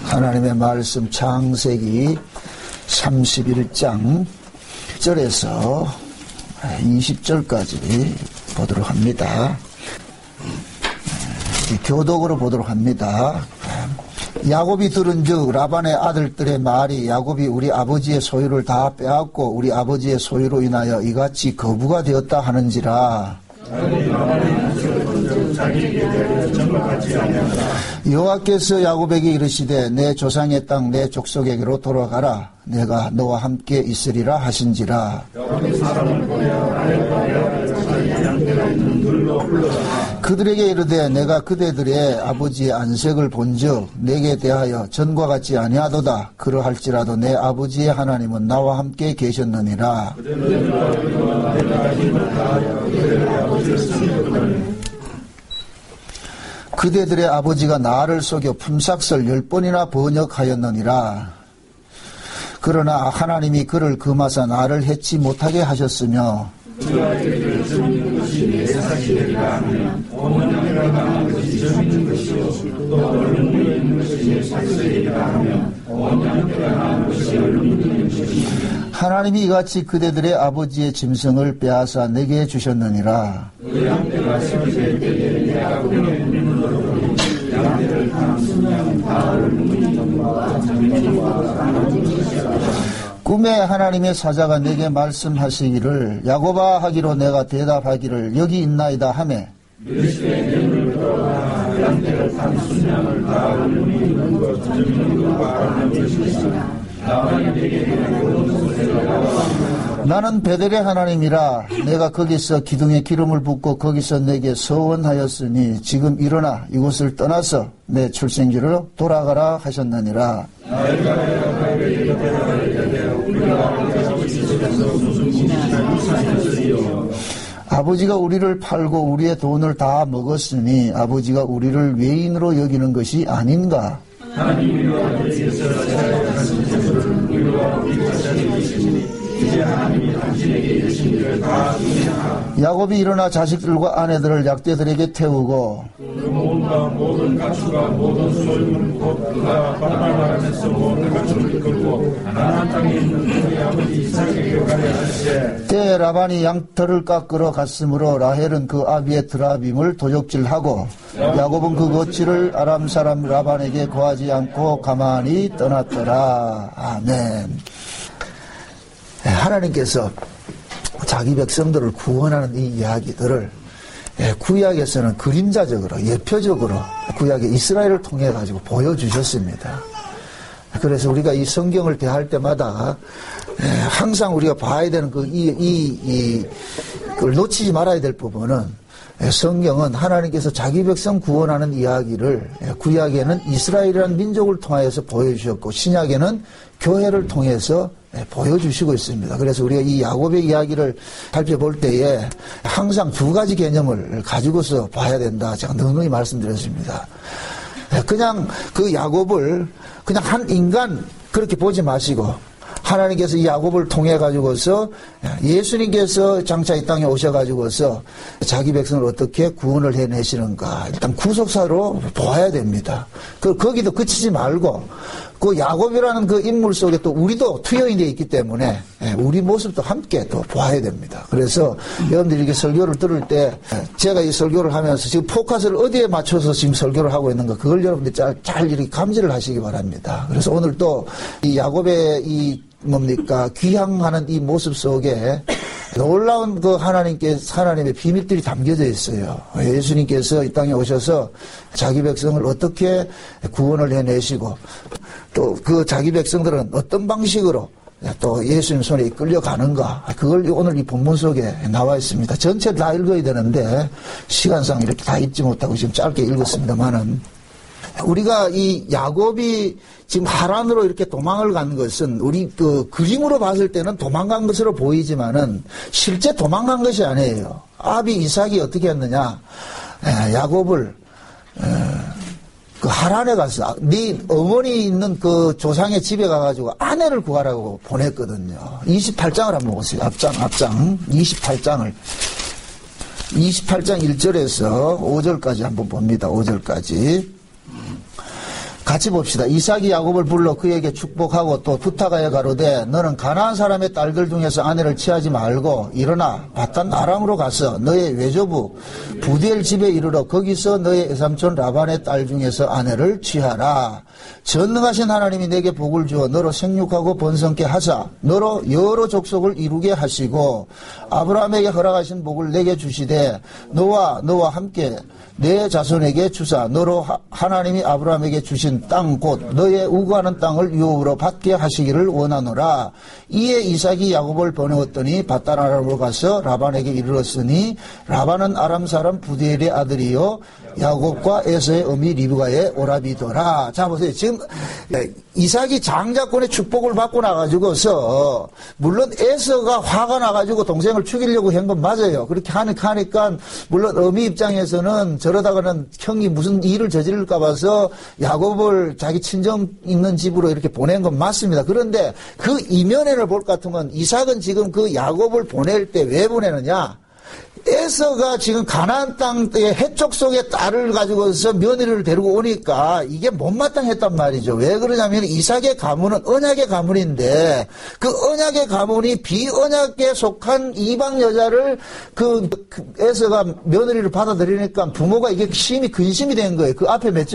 하나님의 말씀 창세기 31장 1절에서 20절까지 보도록 합니다. 교독으로 보도록 합니다. 야곱이 들은즉 라반의 아들들의 말이 야곱이 우리 아버지의 소유를 다 빼앗고 우리 아버지의 소유로 인하여 이같이 거부가 되었다 하는지라. 여호와께서 야곱에게 이르시되 내 조상의 땅 내 족속에게로 돌아가라. 내가 너와 함께 있으리라 하신지라. 그들에게 이르되 내가 그대들의 아버지의 안색을 본즉 내게 대하여 전과 같지 아니하도다. 그러할지라도 내 아버지의 하나님은 나와 함께 계셨느니라. 그대들의 아버지가 나를 속여 품삯을 10번이나 번역하였느니라. 그러나 하나님이 그를 금하사 나를 해치 못하게 하셨으며 하나님이 이같이 그대들의 아버지의 짐승을 빼앗아 내게 주셨느니라. 꿈에 하나님의 사자가 내게 말씀하시기를 야곱아 하기로 내가 대답하기를 여기 있나이다 하매 나는 베델의 하나님이라. 내가 거기서 기둥에 기름을 붓고 거기서 내게 서원하였으니 지금 일어나 이곳을 떠나서 내 출생지로 돌아가라 하셨느니라. 아버지가 우리를 팔고 우리의 돈을 다 먹었으니 아버지가 우리를 외인으로 여기는 것이 아닌가. 야곱이 일어나 자식들과 아내들을 약대들에게 태우고 모든 가축과 모든 소유물 곧 그가 발발하면서 모든 가축을 끌고 가나안 땅에 있는 그의 아버지 이삭에게 가려 할세. 때에 라반이 양털을 깎으러 갔으므로 라헬은 그 아비의 드라빔을 도적질하고 야곱은 그 거취를 아람 사람 라반에게 고하지 않고 가만히 떠났더라. 아멘. 하나님께서 자기 백성들을 구원하는 이 이야기들을 구약에서는 그림자적으로 예표적으로 구약의 이스라엘을 통해 가지고 보여주셨습니다. 그래서 우리가 이 성경을 대할 때마다 항상 우리가 봐야 되는 그걸 놓치지 말아야 될 부분은 성경은 하나님께서 자기 백성 구원하는 이야기를 구약에는 이스라엘이라는 민족을 통하여서 보여주셨고 신약에는 교회를 통해서 보여주시고 있습니다. 그래서 우리가 이 야곱의 이야기를 살펴볼 때에 항상 두 가지 개념을 가지고서 봐야 된다. 제가 누누이 말씀드렸습니다. 그냥 그 야곱을 그냥 한 인간 그렇게 보지 마시고 하나님께서 이 야곱을 통해 가지고서 예수님께서 장차 이 땅에 오셔가지고서 자기 백성을 어떻게 구원을 해내시는가 일단 구속사로 보아야 됩니다. 거기도 그치지 말고 그 야곱이라는 그 인물 속에 또 우리도 투영이 되어 있기 때문에 우리 모습도 함께 또 보아야 됩니다. 그래서 여러분들이 이렇게 설교를 들을 때 제가 이 설교를 하면서 지금 포커스를 어디에 맞춰서 지금 설교를 하고 있는가 그걸 여러분들이 잘 이렇게 감지를 하시기 바랍니다. 그래서 오늘 또 이 야곱의 이 귀향하는 이 모습 속에 놀라운 그 하나님의 비밀들이 담겨져 있어요. 예수님께서 이 땅에 오셔서 자기 백성을 어떻게 구원을 해내시고 또 그 자기 백성들은 어떤 방식으로 또 예수님 손에 이끌려가는가 그걸 오늘 이 본문 속에 나와 있습니다. 전체 다 읽어야 되는데 시간상 이렇게 다 읽지 못하고 지금 짧게 읽었습니다만은 우리가 이 야곱이 지금 하란으로 이렇게 도망을 간 것은 우리 그 그림으로 봤을 때는 도망간 것으로 보이지만은 실제 도망간 것이 아니에요. 아비 이삭이 어떻게 했느냐? 야곱을 그 하란에 가서 네 어머니 있는 그 조상의 집에 가가지고 아내를 구하라고 보냈거든요. 28장을 한번 보세요. 앞장 28장을 28장 1절에서 5절까지 한번 봅니다. 5절까지. 같이 봅시다. 이삭이 야곱을 불러 그에게 축복하고 또 부탁하여 가로되 너는 가나안 사람의 딸들 중에서 아내를 취하지 말고 일어나 바단 아람으로 가서 너의 외조부 부디엘 집에 이르러 거기서 너의 외삼촌 라반의 딸 중에서 아내를 취하라. 전능하신 하나님이 내게 복을 주어 너로 생육하고 번성케 하사 너로 여러 족속을 이루게 하시고 아브라함에게 허락하신 복을 내게 주시되 너와 함께 내 자손에게 주사 너로 하나님이 아브라함에게 주신 땅 곧 너의 우구하는 땅을 유업으로 받게 하시기를 원하노라. 이에 이삭이 야곱을 보내었더니 바단 아람으로 가서 라반에게 이르렀으니 라반은 아람 사람 부디엘의 아들이요 야곱과 에서의 어미 리브가의 오라비더라. 자 보세요. 지금 이삭이 장자권의 축복을 받고 나가지고서 물론 에서가 화가 나가지고 동생을 죽이려고 한 건 맞아요. 그렇게 하니까 물론 어미 입장에서는 저러다가는 형이 무슨 일을 저지를까 봐서 야곱을 자기 친정 있는 집으로 이렇게 보낸 건 맞습니다. 그런데 그 이면에를 볼 것 같으면 이삭은 지금 그 야곱을 보낼 때 왜 보내느냐? 에서가 지금 가나안 땅의 해쪽 속의 딸을 가지고서 며느리를 데리고 오니까 이게 못마땅했단 말이죠. 왜 그러냐면 이삭의 가문은 언약의 가문인데 그 언약의 가문이 비언약에 속한 이방 여자를 그 에서가 며느리를 받아들이니까 부모가 이게 심히 근심이 된 거예요. 그 앞에 몇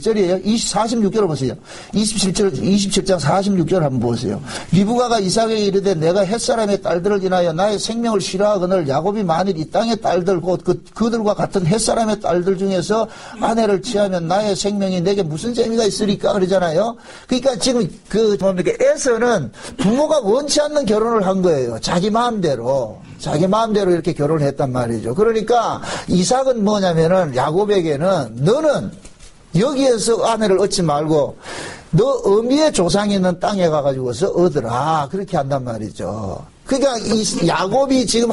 절이에요? 46절을 보세요. 27장 46절 한번 보세요. 리브가가 이삭에게 이르되 내가 햇사람의 딸들을 인하여 나의 생명을 싫어하거늘 야곱이 만일 이 땅의 딸들 곧 그들과 같은 햇사람의 딸들 중에서 아내를 취하면 나의 생명이 내게 무슨 재미가 있으리까 그러잖아요. 그러니까 지금 에서는 부모가 원치 않는 결혼을 한 거예요. 자기 마음대로 이렇게 결혼을 했단 말이죠. 그러니까 이삭은 뭐냐면은 야곱에게는 너는 여기에서 아내를 얻지 말고 너 어미의 조상이 있는 땅에 가가지고서 얻으라 그렇게 한단 말이죠. 그러니까 이 야곱이 지금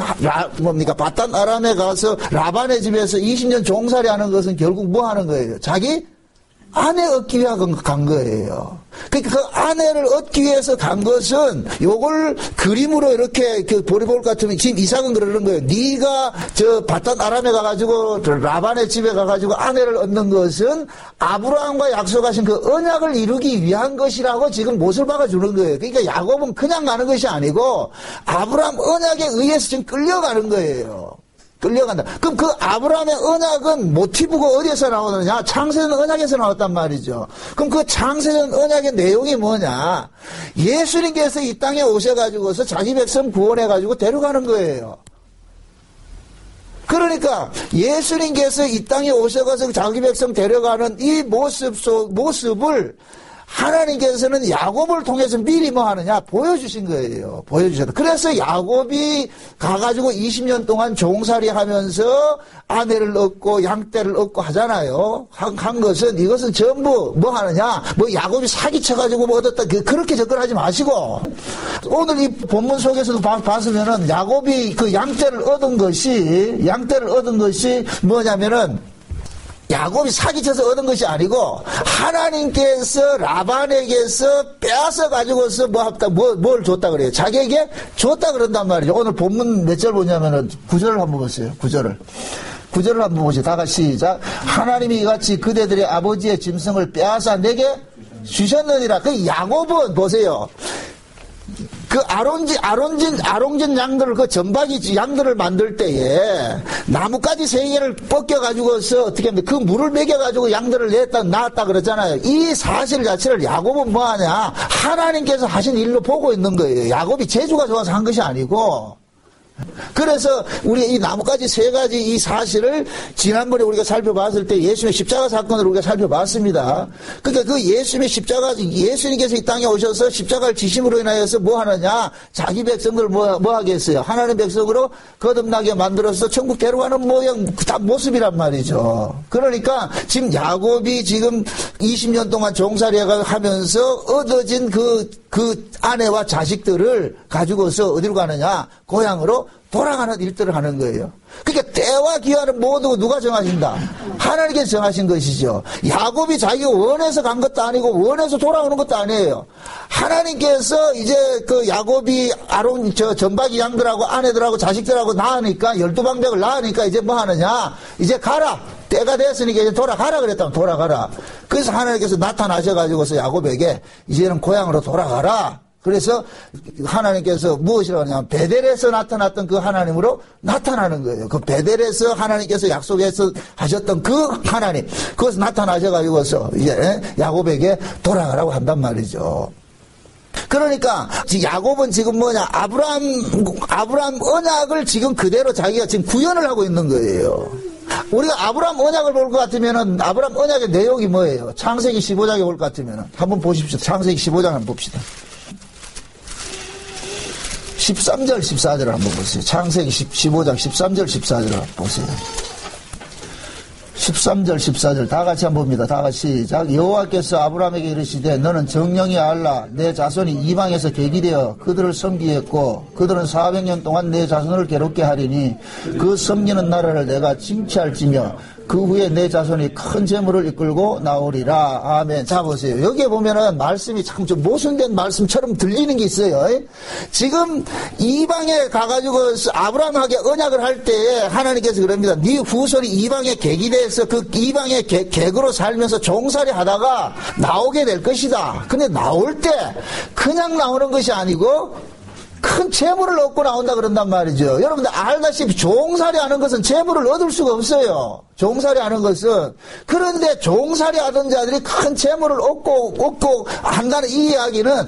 바단 아람에 가서 라반의 집에서 20년 종살이 하는 것은 결국 뭐 하는 거예요? 자기 아내 얻기 위해 간 거예요. 그러니까 그 아내를 얻기 위해서 간 것은 요걸 그림으로 이렇게 보리 볼 것 같으면 지금 이삭은 그러는 거예요. 네가 저 바단 아람에 가가지고 라반의 집에 가가지고 아내를 얻는 것은 아브라함과 약속하신 그 언약을 이루기 위한 것이라고 지금 못을 박아주는 거예요. 그러니까 야곱은 그냥 가는 것이 아니고 아브라함 언약에 의해서 지금 끌려가는 거예요. 끌려간다. 그럼 그 아브라함의 언약은 모티브가 어디에서 나오느냐? 창세전 언약에서 나왔단 말이죠. 그럼 그 창세전 언약의 내용이 뭐냐? 예수님께서 이 땅에 오셔가지고서 자기 백성 구원해가지고 데려가는 거예요. 그러니까 예수님께서 이 땅에 오셔가지고 자기 백성 데려가는 이 모습을 하나님께서는 야곱을 통해서 미리 뭐 하느냐? 보여주신 거예요. 보여주셨다. 그래서 야곱이 가가지고 20년 동안 종살이 하면서 아내를 얻고 양떼를 얻고 하잖아요. 한 것은 이것은 전부 뭐 하느냐? 뭐 야곱이 사기쳐가지고 뭐 얻었다. 그렇게 접근하지 마시고 오늘 이 본문 속에서도 봤으면은 야곱이 그 양떼를 얻은 것이 뭐냐면은 야곱이 사기쳐서 얻은 것이 아니고 하나님께서 라반에게서 빼앗아 가지고서 뭘 줬다 그래요. 자기에게 줬다 그런단 말이죠. 오늘 본문 몇 절 보냐면은 9절을 한번 보세요. 9절을 한번 보세요. 다 같이 시작. 하나님이 이같이 그대들의 아버지의 짐승을 빼앗아 내게 주셨느니라. 그 야곱은 보세요. 그 아롱진 양들을 그 전박이 양들을 만들 때에 나뭇가지 3개를 벗겨가지고서 어떻게 하면 그 물을 먹여가지고 양들을 낳았다 그러잖아요. 이 사실 자체를 야곱은 뭐하냐? 하나님께서 하신 일로 보고 있는 거예요. 야곱이 재주가 좋아서 한 것이 아니고. 그래서 우리 이 나뭇가지 3가지 이 사실을 지난번에 우리가 살펴봤을 때 예수님의 십자가 사건을 우리가 살펴봤습니다. 그러니까 그 예수님께서 이 땅에 오셔서 십자가를 지심으로 인하여서 뭐 하느냐? 자기 백성들 뭐 하겠어요? 하나님 백성으로 거듭나게 만들어서 천국 데려가는 모양, 다 모습이란 말이죠. 그러니까 지금 야곱이 지금 20년 동안 종살이 하면서 얻어진 그 아내와 자식들을 가지고서 어디로 가느냐? 고향으로 돌아가는 일들을 하는 거예요. 그러니까 때와 기한은 모두 누가 정하신다? 하나님께서 정하신 것이죠. 야곱이 자기가 원해서 간 것도 아니고 원해서 돌아오는 것도 아니에요. 하나님께서 이제 그 야곱이 전박이 양들하고 아내들하고 자식들하고 낳으니까 12방백을 낳으니까 이제 뭐 하느냐? 이제 가라. 때가 됐으니까 이제 돌아가라 그랬다면 돌아가라. 그래서 하나님께서 나타나셔가지고서 야곱에게 이제는 고향으로 돌아가라. 그래서 하나님께서 무엇이라고 하냐면 베델에서 나타났던 그 하나님으로 나타나는 거예요. 그 베델에서 하나님께서 약속해서 하셨던 그 하나님, 그것을 나타나셔가지고서 이제 야곱에게 돌아가라고 한단 말이죠. 그러니까 야곱은 지금 뭐냐, 아브라함 언약을 지금 그대로 자기가 지금 구현을 하고 있는 거예요. 우리가 아브라함 언약을 볼 것 같으면은 아브라함 언약의 내용이 뭐예요? 창세기 15장에 볼 것 같으면은 한번 보십시오. 창세기 15장 한번 봅시다. 13절 14절을 한번 보세요. 창세기 15장 13절 14절을 한번 보세요. 13절 14절 다 같이 한번 봅니다. 다 같이 시작. 여호와께서 아브라함에게 이르시되 너는 정령이 알라 내 자손이 이방에서 객이되어 그들을 섬기했고 그들은 400년 동안 내 자손을 괴롭게 하리니 그 섬기는 나라를 내가 징치할지며 그 후에 내 자손이 큰 재물을 이끌고 나오리라. 아멘. 자 보세요. 여기에 보면은 말씀이 참 좀 모순된 말씀처럼 들리는 게 있어요. 지금 이방에 가가지고 아브라함에게 언약을 할 때에 하나님께서 그럽니다. 네 후손이 이방의 객이 돼서 그 이방의 객으로 살면서 종살이 하다가 나오게 될 것이다. 근데 나올 때 그냥 나오는 것이 아니고 큰 재물을 얻고 나온다 그런단 말이죠. 여러분들 알다시피 종살이 하는 것은 재물을 얻을 수가 없어요. 종살이 하는 것은. 그런데 종살이 하던 자들이 큰 재물을 얻고 한다는 이 이야기는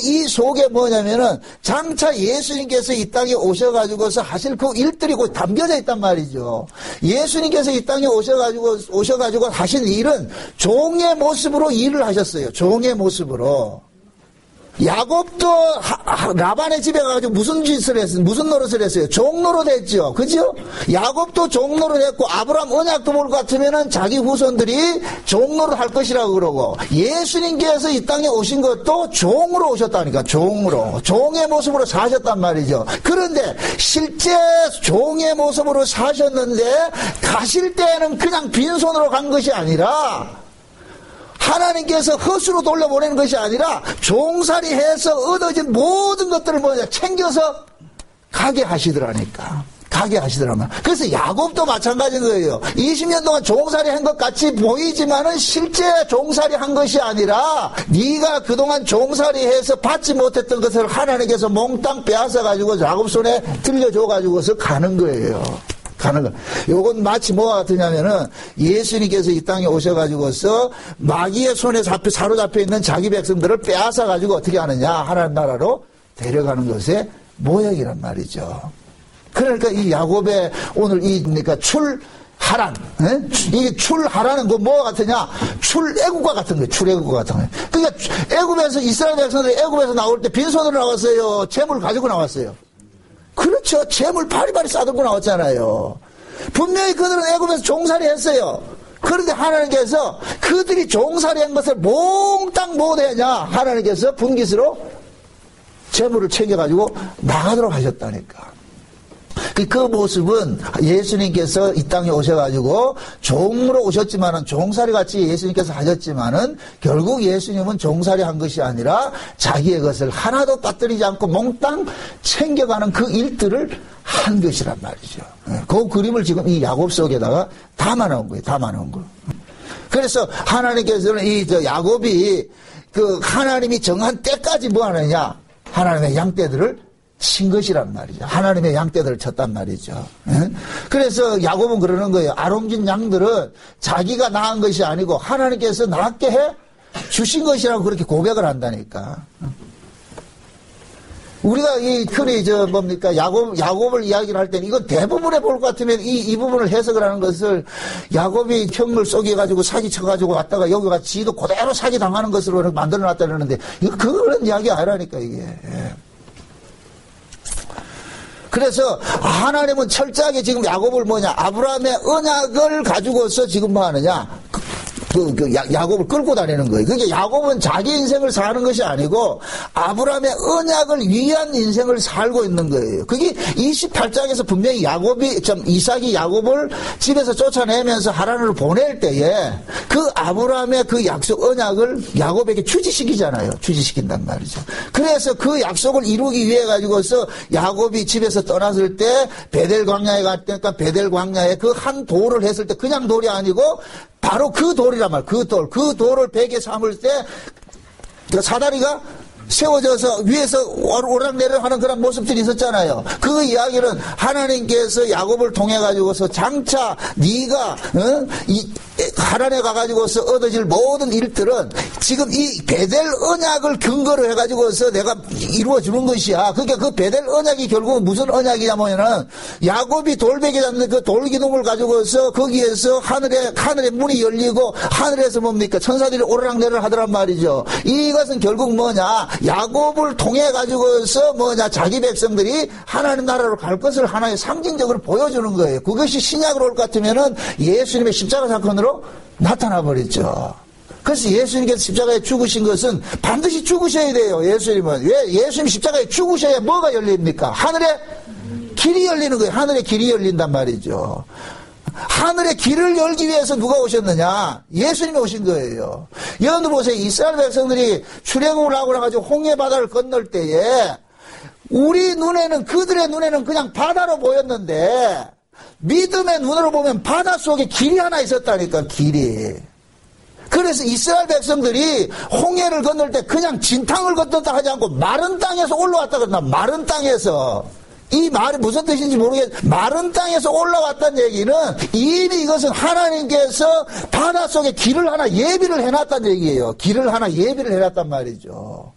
이 속에 뭐냐면은 장차 예수님께서 이 땅에 오셔가지고서 하실 그 일들이 곧 담겨져 있단 말이죠. 예수님께서 이 땅에 오셔가지고 하신 일은 종의 모습으로 일을 하셨어요. 종의 모습으로. 야곱도 라반의 집에 가가지고 무슨 짓을 했어요? 무슨 노릇을 했어요? 종노릇 했죠. 그죠? 야곱도 종노릇 했고, 아브라함 언약도 볼 것 같으면은 자기 후손들이 종노릇 할 것이라고 그러고, 예수님께서 이 땅에 오신 것도 종으로 오셨다니까, 종으로. 종의 모습으로 사셨단 말이죠. 그런데 실제 종의 모습으로 사셨는데, 가실 때는 그냥 빈손으로 간 것이 아니라, 하나님께서 헛수로 돌려보내는 것이 아니라 종살이해서 얻어진 모든 것들을 뭐냐 챙겨서 가게 하시더라니까. 가게 하시더라면. 그래서 야곱도 마찬가지인 거예요. 20년 동안 종살이 한 것 같이 보이지만은 실제 종살이 한 것이 아니라 네가 그동안 종살이해서 받지 못했던 것을 하나님께서 몽땅 빼앗아 가지고 야곱 손에 들려줘 가지고서 가는 거예요. 가는 거. 요건 마치 뭐와 같으냐면은 예수님께서 이 땅에 오셔가지고서 마귀의 손에 사로잡혀 있는 자기 백성들을 빼앗아가지고 어떻게 하느냐. 하나님 나라로 데려가는 것의 모형이란 말이죠. 그러니까 이 야곱의 오늘 그러니까 출하란, 이게 출하라는 건 뭐가 같으냐? 출애굽과 같은 거예요. 출애굽과 같은 거예요. 그러니까 애굽에서 이스라엘 백성들이 애굽에서 나올 때 빈손으로 나왔어요. 재물 가지고 나왔어요. 그렇죠. 재물 바리바리 싸들고 나왔잖아요. 분명히 그들은 애굽에서 종살이 했어요. 그런데 하나님께서 그들이 종살이 한 것을 몽땅 못하냐 하나님께서 분깃으로 재물을 챙겨가지고 나가도록 하셨다니까. 그 모습은 예수님께서 이 땅에 오셔가지고 종으로 오셨지만은 종살이 같이 예수님께서 하셨지만은 결국 예수님은 종살이 한 것이 아니라 자기의 것을 하나도 빠뜨리지 않고 몽땅 챙겨가는 그 일들을 한 것이란 말이죠. 그 그림을 지금 이 야곱 속에다가 담아놓은 거예요. 담아놓은 거. 그래서 하나님께서는 야곱이 그 하나님이 정한 때까지 뭐 하느냐? 하나님의 양떼들을 친 것이란 말이죠. 하나님의 양떼들을 쳤단 말이죠. 그래서 야곱은 그러는 거예요. 아롱진 양들은 자기가 낳은 것이 아니고 하나님께서 낳게 해 주신 것이라고 그렇게 고백을 한다니까. 우리가 이 틀이 야곱을 이야기를 할 때는 이건 대부분에 볼 것 같으면 이 부분을 해석을 하는 것을 야곱이 형을 속여가지고 사기쳐가지고 왔다가 여기 가 지도 그대로 사기 당하는 것으로 만들어 놨다 그러는데 이거 그런 이야기 아니라니까 이게. 그래서 하나님은 철저하게 지금 야곱을 아브라함의 언약을 가지고서 지금 뭐 하느냐? 야곱을 끌고 다니는 거예요. 그러니까 야곱은 자기 인생을 사는 것이 아니고 아브라함의 언약을 위한 인생을 살고 있는 거예요. 그게 28장에서 분명히 이삭이 야곱을 집에서 쫓아내면서 하란으로 보낼 때에 그 아브라함의 그 약속 언약을 야곱에게 추지시키잖아요. 추지시킨단 말이죠. 그래서 그 약속을 이루기 위해 가지고서 야곱이 집에서 떠났을 때 베델 광야에 갔다니까 베델 광야에 그 한 돌을 했을 때 그냥 돌이 아니고 바로 그 돌이란 말, 그 돌을 베개 삼을 때 사다리가 세워져서 위에서 오락내락 하는 그런 모습들이 있었잖아요. 그 이야기는 하나님께서 야곱을 통해 가지고서 장차 네가 하란에 가가지고서 얻어질 모든 일들은 지금 이 베델 언약을 근거로 해가지고서 내가 이루어주는 것이야. 그러니까 그 베델 언약이 결국 무슨 언약이냐면은 야곱이 돌베개 잡는 그 돌기둥을 가지고서 거기에서 하늘의 문이 열리고 하늘에서 뭡니까 천사들이 오르락내리락 하더란 말이죠. 이것은 결국 뭐냐 야곱을 통해 가지고서 자기 백성들이 하나님 나라로 갈 것을 하나의 상징적으로 보여주는 거예요. 그것이 신약으로 올 것 같으면은 예수님의 십자가 사건으로 나타나 버렸죠. 그래서 예수님께서 십자가에 죽으신 것은 반드시 죽으셔야 돼요. 예수님은 왜 예수님 십자가에 죽으셔야 뭐가 열립니까? 하늘의 길이 열리는 거예요. 하늘의 길이 열린단 말이죠. 하늘의 길을 열기 위해서 누가 오셨느냐? 예수님이 오신 거예요. 여러분 보세요. 이스라엘 백성들이 출애굽을 하고 나가지고 홍해 바다를 건널 때에 우리 눈에는 그들의 눈에는 그냥 바다로 보였는데 믿음의 눈으로 보면 바다 속에 길이 하나 있었다니까. 길이. 그래서 이스라엘 백성들이 홍해를 건널 때 그냥 진탕을 건넜다 하지 않고 마른 땅에서 올라왔다 그랬나. 마른 땅에서. 이 말이 무슨 뜻인지 모르겠는데 마른 땅에서 올라왔다는 얘기는 이미 이것은 하나님께서 바닷속에 길을 하나 예비를 해놨다는 얘기예요. 길을 하나 예비를 해놨단 말이죠.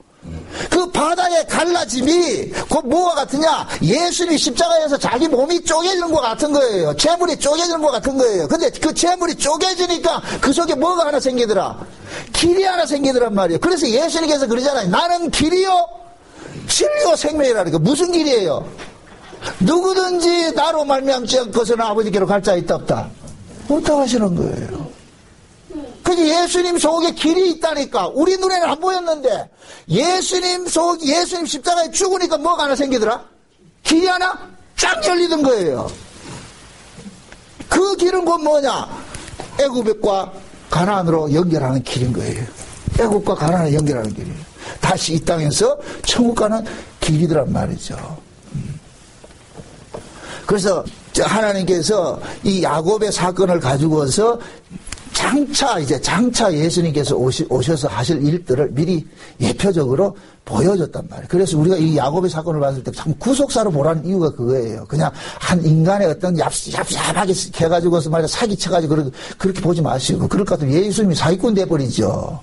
그 바다의 갈라짐이 그 뭐와 같으냐? 예수님이 십자가에서 자기 몸이 쪼개지는 것 같은 거예요. 재물이 쪼개지는 것 같은 거예요. 근데 그 재물이 쪼개지니까 그 속에 뭐가 하나 생기더라? 길이 하나 생기더란 말이에요. 그래서 예수님께서 그러잖아요. 나는 길이요 진리요 생명이라니까. 무슨 길이에요? 누구든지 나로 말미암지 않고서는 아버지께로 갈 자 있다 없다? 없다고 하시는 거예요. 그게 예수님 속에 길이 있다니까. 우리 눈에는 안 보였는데 예수님 십자가에 죽으니까 뭐가 하나 생기더라? 길이 하나 쫙 열리던 거예요. 그 길은 곧 뭐냐? 애굽과 가나안으로 연결하는 길인 거예요. 애굽과 가나안을 연결하는 길이에요. 다시 이 땅에서 천국 가는 길이더란 말이죠. 그래서 하나님께서 이 야곱의 사건을 가지고서 장차 예수님께서 오셔서 하실 일들을 미리 예표적으로 보여줬단 말이에요. 그래서 우리가 이 야곱의 사건을 봤을 때 참 구속사로 보라는 이유가 그거예요. 그냥 한 인간의 어떤 얍삽하게 해가지고서 말이야 사기쳐가지고 그렇게 보지 마시고 그럴 것 같으면 예수님이 사기꾼 돼버리죠.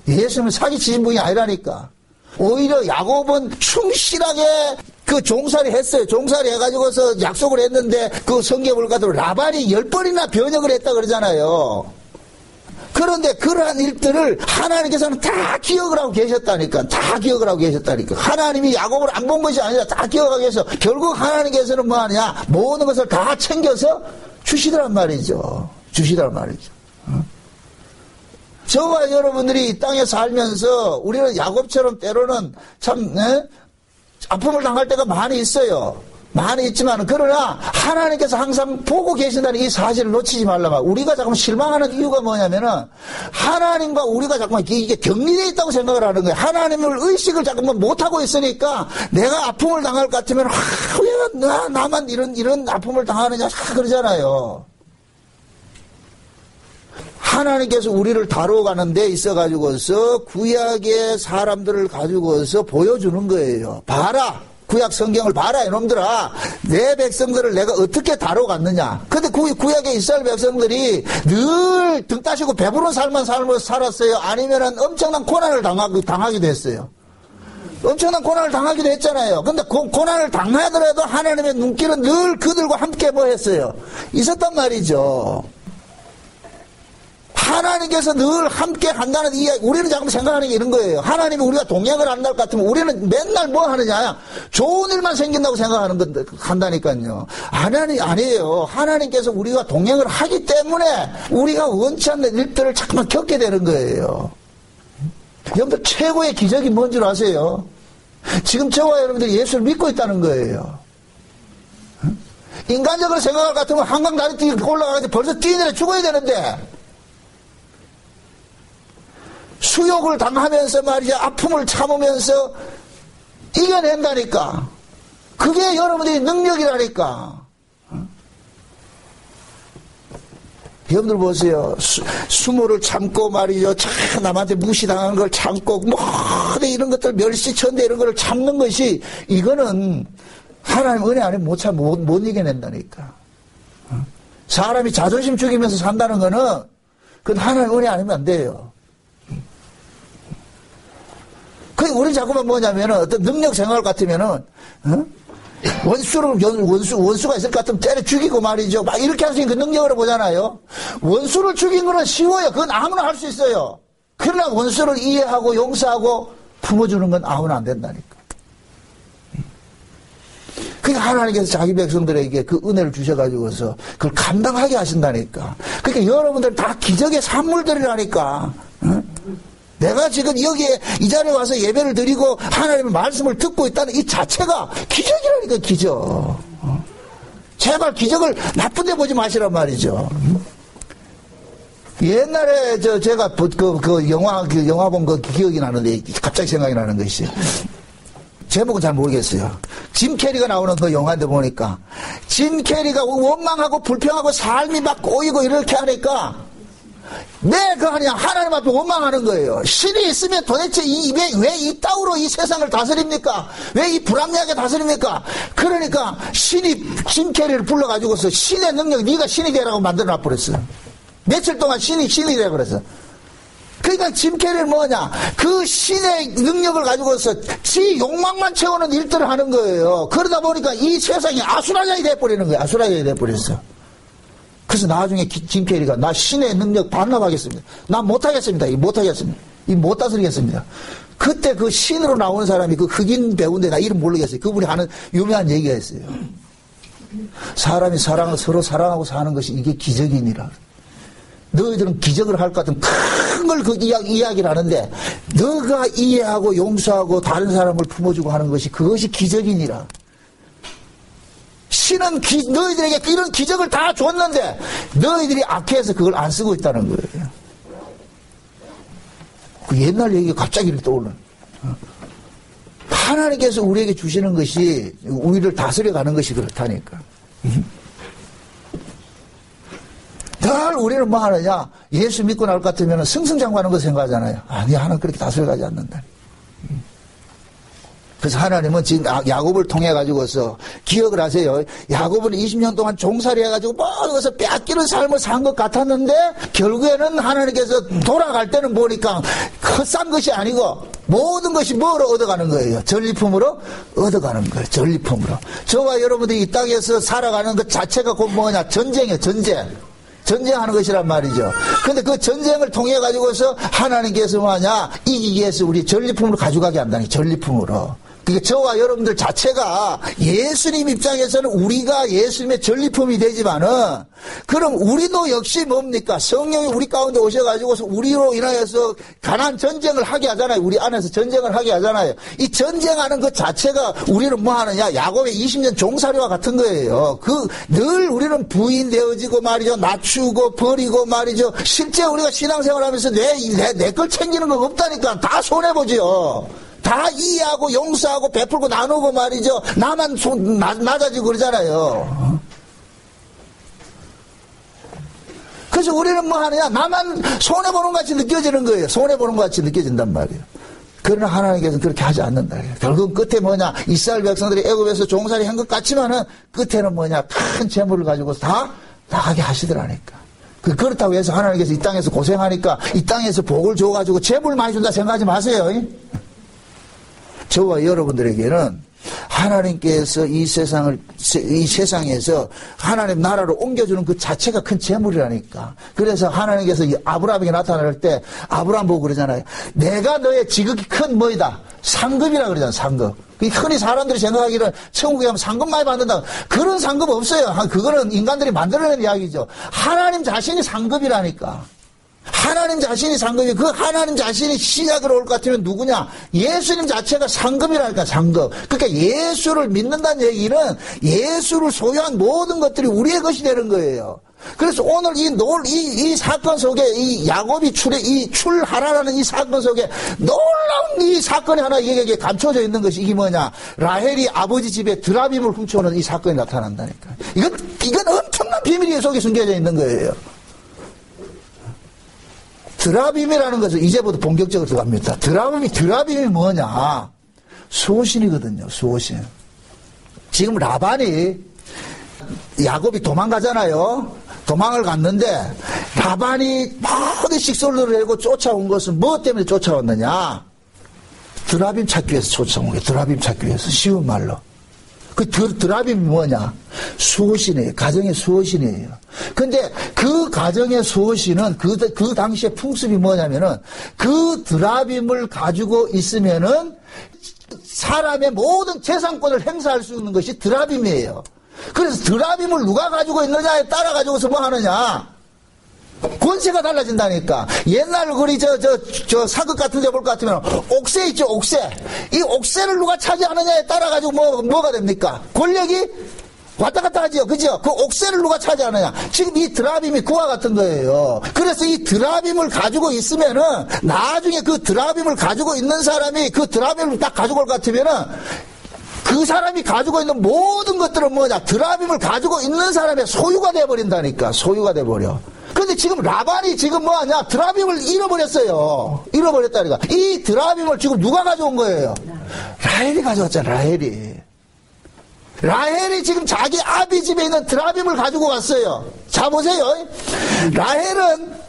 예수님은 사기치신 분이 아니라니까. 오히려 야곱은 충실하게 그 종살이 했어요. 종살이 해가지고서 약속을 했는데 그 성경을 가지고 라반이 10번이나 변역을 했다 그러잖아요. 그런데 그러한 일들을 하나님께서는 다 기억을 하고 계셨다니까. 다 기억을 하고 계셨다니까. 하나님이 야곱을 안 본 것이 아니라 다 기억하고 계셔서 결국 하나님께서는 뭐 하냐? 모든 것을 다 챙겨서 주시더란 말이죠. 주시더란 말이죠. 저와 여러분들이 이 땅에 살면서 우리는 야곱처럼 때로는 참 아픔을 당할 때가 많이 있어요. 많이 있지만 그러나 하나님께서 항상 보고 계신다는 이 사실을 놓치지 말라. 우리가 자꾸만 실망하는 이유가 뭐냐면은 하나님과 우리가 자꾸만 이게 격리되어 있다고 생각을 하는 거예요. 하나님을 의식을 자꾸만 못하고 있으니까 내가 아픔을 당할 것 같으면 왜 나만 이런 아픔을 당하느냐 그러잖아요. 하나님께서 우리를 다뤄가는 데 있어가지고서 구약의 사람들을 가지고서 보여주는 거예요. 봐라. 구약 성경을 봐라 이놈들아. 내 백성들을 내가 어떻게 다뤄갔느냐. 근데 구약의 이스라엘 백성들이 늘 등 따시고 배부른 삶만 살았어요. 아니면은 엄청난 고난을 당하기도 했어요. 엄청난 고난을 당하기도 했잖아요. 근데 고난을 당하더라도 하나님의 눈길은 늘 그들과 함께 뭐 했어요? 있었단 말이죠. 하나님께서 늘 함께 간다는 이야기, 우리는 자꾸 생각하는 게 이런 거예요. 하나님이 우리가 동행을 안 할 것 같으면 우리는 맨날 뭐 하느냐? 좋은 일만 생긴다고 생각하는 건데, 한다니까요. 아니에요. 하나님께서 우리가 동행을 하기 때문에 우리가 원치 않는 일들을 자꾸만 겪게 되는 거예요. 여러분들 최고의 기적이 뭔 줄 아세요? 지금 저와 여러분들이 예수를 믿고 있다는 거예요. 인간적으로 생각할 것 같으면 한강 다리 뛰 올라가서 벌써 뛰내려 죽어야 되는데, 수욕을 당하면서 말이죠. 아픔을 참으면서 이겨낸다니까. 그게 여러분들이 능력이라니까. 여러분들 보세요. 수모를 참고 말이죠. 참 남한테 무시당하는 걸 참고 뭐 이런 것들 멸시천대 이런 걸 참는 것이, 이거는 하나님 은혜 안에 못 이겨낸다니까. 사람이 자존심 죽이면서 산다는 거는 그건 하나님 은혜 아니면 안 돼요. 우리 자꾸만 뭐냐면은 어떤 능력 생활 같으면은, 원수가 있을 것 같으면 때려 죽이고 말이죠. 막 이렇게 할 수 있는 그 능력으로 보잖아요. 원수를 죽인 거는 쉬워요. 그건 아무나 할 수 있어요. 그러나 원수를 이해하고 용서하고 품어주는 건 아무나 안 된다니까. 그러니까 하나님께서 자기 백성들에게 그 은혜를 주셔가지고서 그걸 감당하게 하신다니까. 그러니까 여러분들 다 기적의 산물들이라니까. 내가 지금 여기에 이 자리에 와서 예배를 드리고 하나님의 말씀을 듣고 있다는 이 자체가 기적이라니까, 기적. 제발 기적을 나쁜 데 보지 마시란 말이죠. 옛날에 제가 영화 본 거 기억이 나는데 갑자기 생각이 나는 것이, 제목은 잘 모르겠어요. 짐 캐리가 나오는 그 영화인데 보니까 짐 캐리가 원망하고 불평하고 삶이 막 꼬이고 이렇게 하니까 그냥 하나님 앞에 원망하는 거예요. 신이 있으면 도대체 왜 이 땅으로 이 세상을 다스립니까? 왜 이 불합리하게 다스립니까? 그러니까 신이 짐 캐리를 불러가지고서 신의 능력, 네가 신이 되라고 만들어 놔버렸어. 며칠 동안 신이 되라고 그랬어. 그러니까 짐 캐리는 뭐냐? 그 신의 능력을 가지고서 지 욕망만 채우는 일들을 하는 거예요. 그러다 보니까 이 세상이 아수라장이 돼버리는 거예요. 아수라장이 돼버렸어. 그래서 나중에 짐 캐리가 나 신의 능력 반납하겠습니다. 나 못하겠습니다. 못 다스리겠습니다. 그때 그 신으로 나오는 사람이 그 흑인 배우인데 나 이름 모르겠어요. 그분이 하는 유명한 얘기가 있어요. 사람이 서로 사랑하고 사는 것이 이게 기적이니라. 너희들은 기적을 할 것 같은 큰 걸 그 이야기를 하는데, 너가 이해하고 용서하고 다른 사람을 품어주고 하는 것이 그것이 기적이니라. 신은 너희들에게 이런 기적을 다 줬는데 너희들이 악해서 그걸 안 쓰고 있다는 거예요. 그 옛날 얘기가 갑자기 이렇게 떠오르는. 하나님께서 우리에게 주시는 것이 우리를 다스려가는 것이 그렇다니까. 늘 우리는 뭐 하느냐? 예수 믿고 나올 것 같으면 승승장구하는 거 생각하잖아요. 아니, 하나님 그렇게 다스려가지 않는다. 그래서 하나님은 지금 야곱을 통해 가지고서 기억을 하세요. 야곱은 20년 동안 종살이 해가지고 뭐어서 빼앗기는 삶을 산 것 같았는데 결국에는 하나님께서 돌아갈 때는 보니까 헛산 것이 아니고 모든 것이 뭐로 얻어가는 거예요? 전리품으로 얻어가는 거예요. 전리품으로. 저와 여러분들이 이 땅에서 살아가는 것 자체가 곧 뭐냐? 전쟁이에요. 전쟁하는 것이란 말이죠. 근데 그 전쟁을 통해 가지고서 하나님께서 뭐하냐? 이기기 위해서 우리 전리품으로 가져가게 한다니, 전리품으로. 그러니까 저와 여러분들 자체가 예수님 입장에서는 우리가 예수님의 전리품이 되지만은, 그럼 우리도 역시 뭡니까? 성령이 우리 가운데 오셔가지고서 우리로 인하여서 가난 전쟁을 하게 하잖아요. 우리 안에서 전쟁을 하게 하잖아요. 이 전쟁하는 것 자체가 우리는 뭐 하느냐? 야곱의 20년 종살이와 같은 거예요. 늘 우리는 부인되어지고 말이죠. 낮추고 버리고 말이죠. 실제 우리가 신앙생활 하면서 내 걸 챙기는 거 없다니까. 다 손해보죠. 다 이해하고 용서하고 베풀고 나누고 말이죠. 나만 낮아지고 그러잖아요. 그래서 우리는 뭐 하느냐? 나만 손해보는 것 같이 느껴지는 거예요. 손해보는 것 같이 느껴진단 말이에요. 그러나 하나님께서는 그렇게 하지 않는다. 결국 끝에 뭐냐? 이스라엘 백성들이 애굽에서 종살이 한 것 같지만은 끝에는 뭐냐? 큰 재물을 가지고 다 나가게 하시더라니까. 그렇다고 해서 하나님께서 이 땅에서 고생하니까 이 땅에서 복을 줘가지고 재물 많이 준다 생각하지 마세요. 저와 여러분들에게는 하나님께서 이 세상에서 하나님 나라로 옮겨주는 그 자체가 큰 재물이라니까. 그래서 하나님께서 이 아브라함에게 나타날 때 아브라함 보고 그러잖아요. 내가 너의 지극히 큰 뭐이다? 상급이라 그러잖아, 상급. 흔히 사람들이 생각하기는 천국에 가면 상급 많이 받는다. 그런 상급 없어요. 그거는 인간들이 만들어낸 이야기죠. 하나님 자신이 상급이라니까. 하나님 자신이 상급이, 그 하나님 자신이 시작으로 올 것 같으면 누구냐? 예수님 자체가 상급이라니까, 상급. 그러니까 예수를 믿는다는 얘기는 예수를 소유한 모든 것들이 우리의 것이 되는 거예요. 그래서 오늘 이 사건 속에 이 야곱이 출하라라는 이 사건 속에 놀라운 이 사건이 하나 이게 감춰져 있는 것이 이게 뭐냐? 라헬이 아버지 집에 드라빔을 훔쳐오는 이 사건이 나타난다니까. 이건 엄청난 비밀이 속에 숨겨져 있는 거예요. 드라빔이라는 것은 이제부터 본격적으로 들어갑니다. 드라빔이 뭐냐? 수호신이거든요, 수호신. 지금 라반이, 야곱이 도망가잖아요. 도망을 갔는데, 라반이 모든 식솔들을 내고 쫓아온 것은 뭐 때문에 쫓아왔느냐? 드라빔 찾기 위해서 쫓아온 거예요. 드라빔 찾기 위해서. 쉬운 말로. 그 드라빔이 뭐냐? 수호신이에요. 가정의 수호신이에요. 근데 그 가정의 수호신은 그 당시의 풍습이 뭐냐면은 그 드라빔을 가지고 있으면은 사람의 모든 재산권을 행사할 수 있는 것이 드라빔이에요. 그래서 드라빔을 누가 가지고 있느냐에 따라 가지고서 뭐 하느냐? 권세가 달라진다니까. 옛날 우리 저 사극 같은 데 볼 것 같으면 옥새 있죠, 옥새. 이 옥새를 누가 차지하느냐에 따라 가지고 뭐가 됩니까? 권력이 왔다 갔다 하지요, 그죠? 그 옥새를 누가 차지하느냐. 지금 이 드라빔이 그와 같은 거예요. 그래서 이 드라빔을 가지고 있으면은 나중에 그 드라빔을 가지고 있는 사람이 그 드라빔을 딱 가지고 올 것 같으면은 그 사람이 가지고 있는 모든 것들은 뭐냐? 드라빔을 가지고 있는 사람의 소유가 돼버린다니까. 소유가 돼버려. 근데 지금 라반이 지금 뭐하냐? 드라빔을 잃어버렸어요. 잃어버렸다니까. 이 드라빔을 지금 누가 가져온 거예요? 라헬이 가져왔잖아, 라헬이 지금 자기 아비 집에 있는 드라빔을 가지고 갔어요. 자, 보세요. 라헬은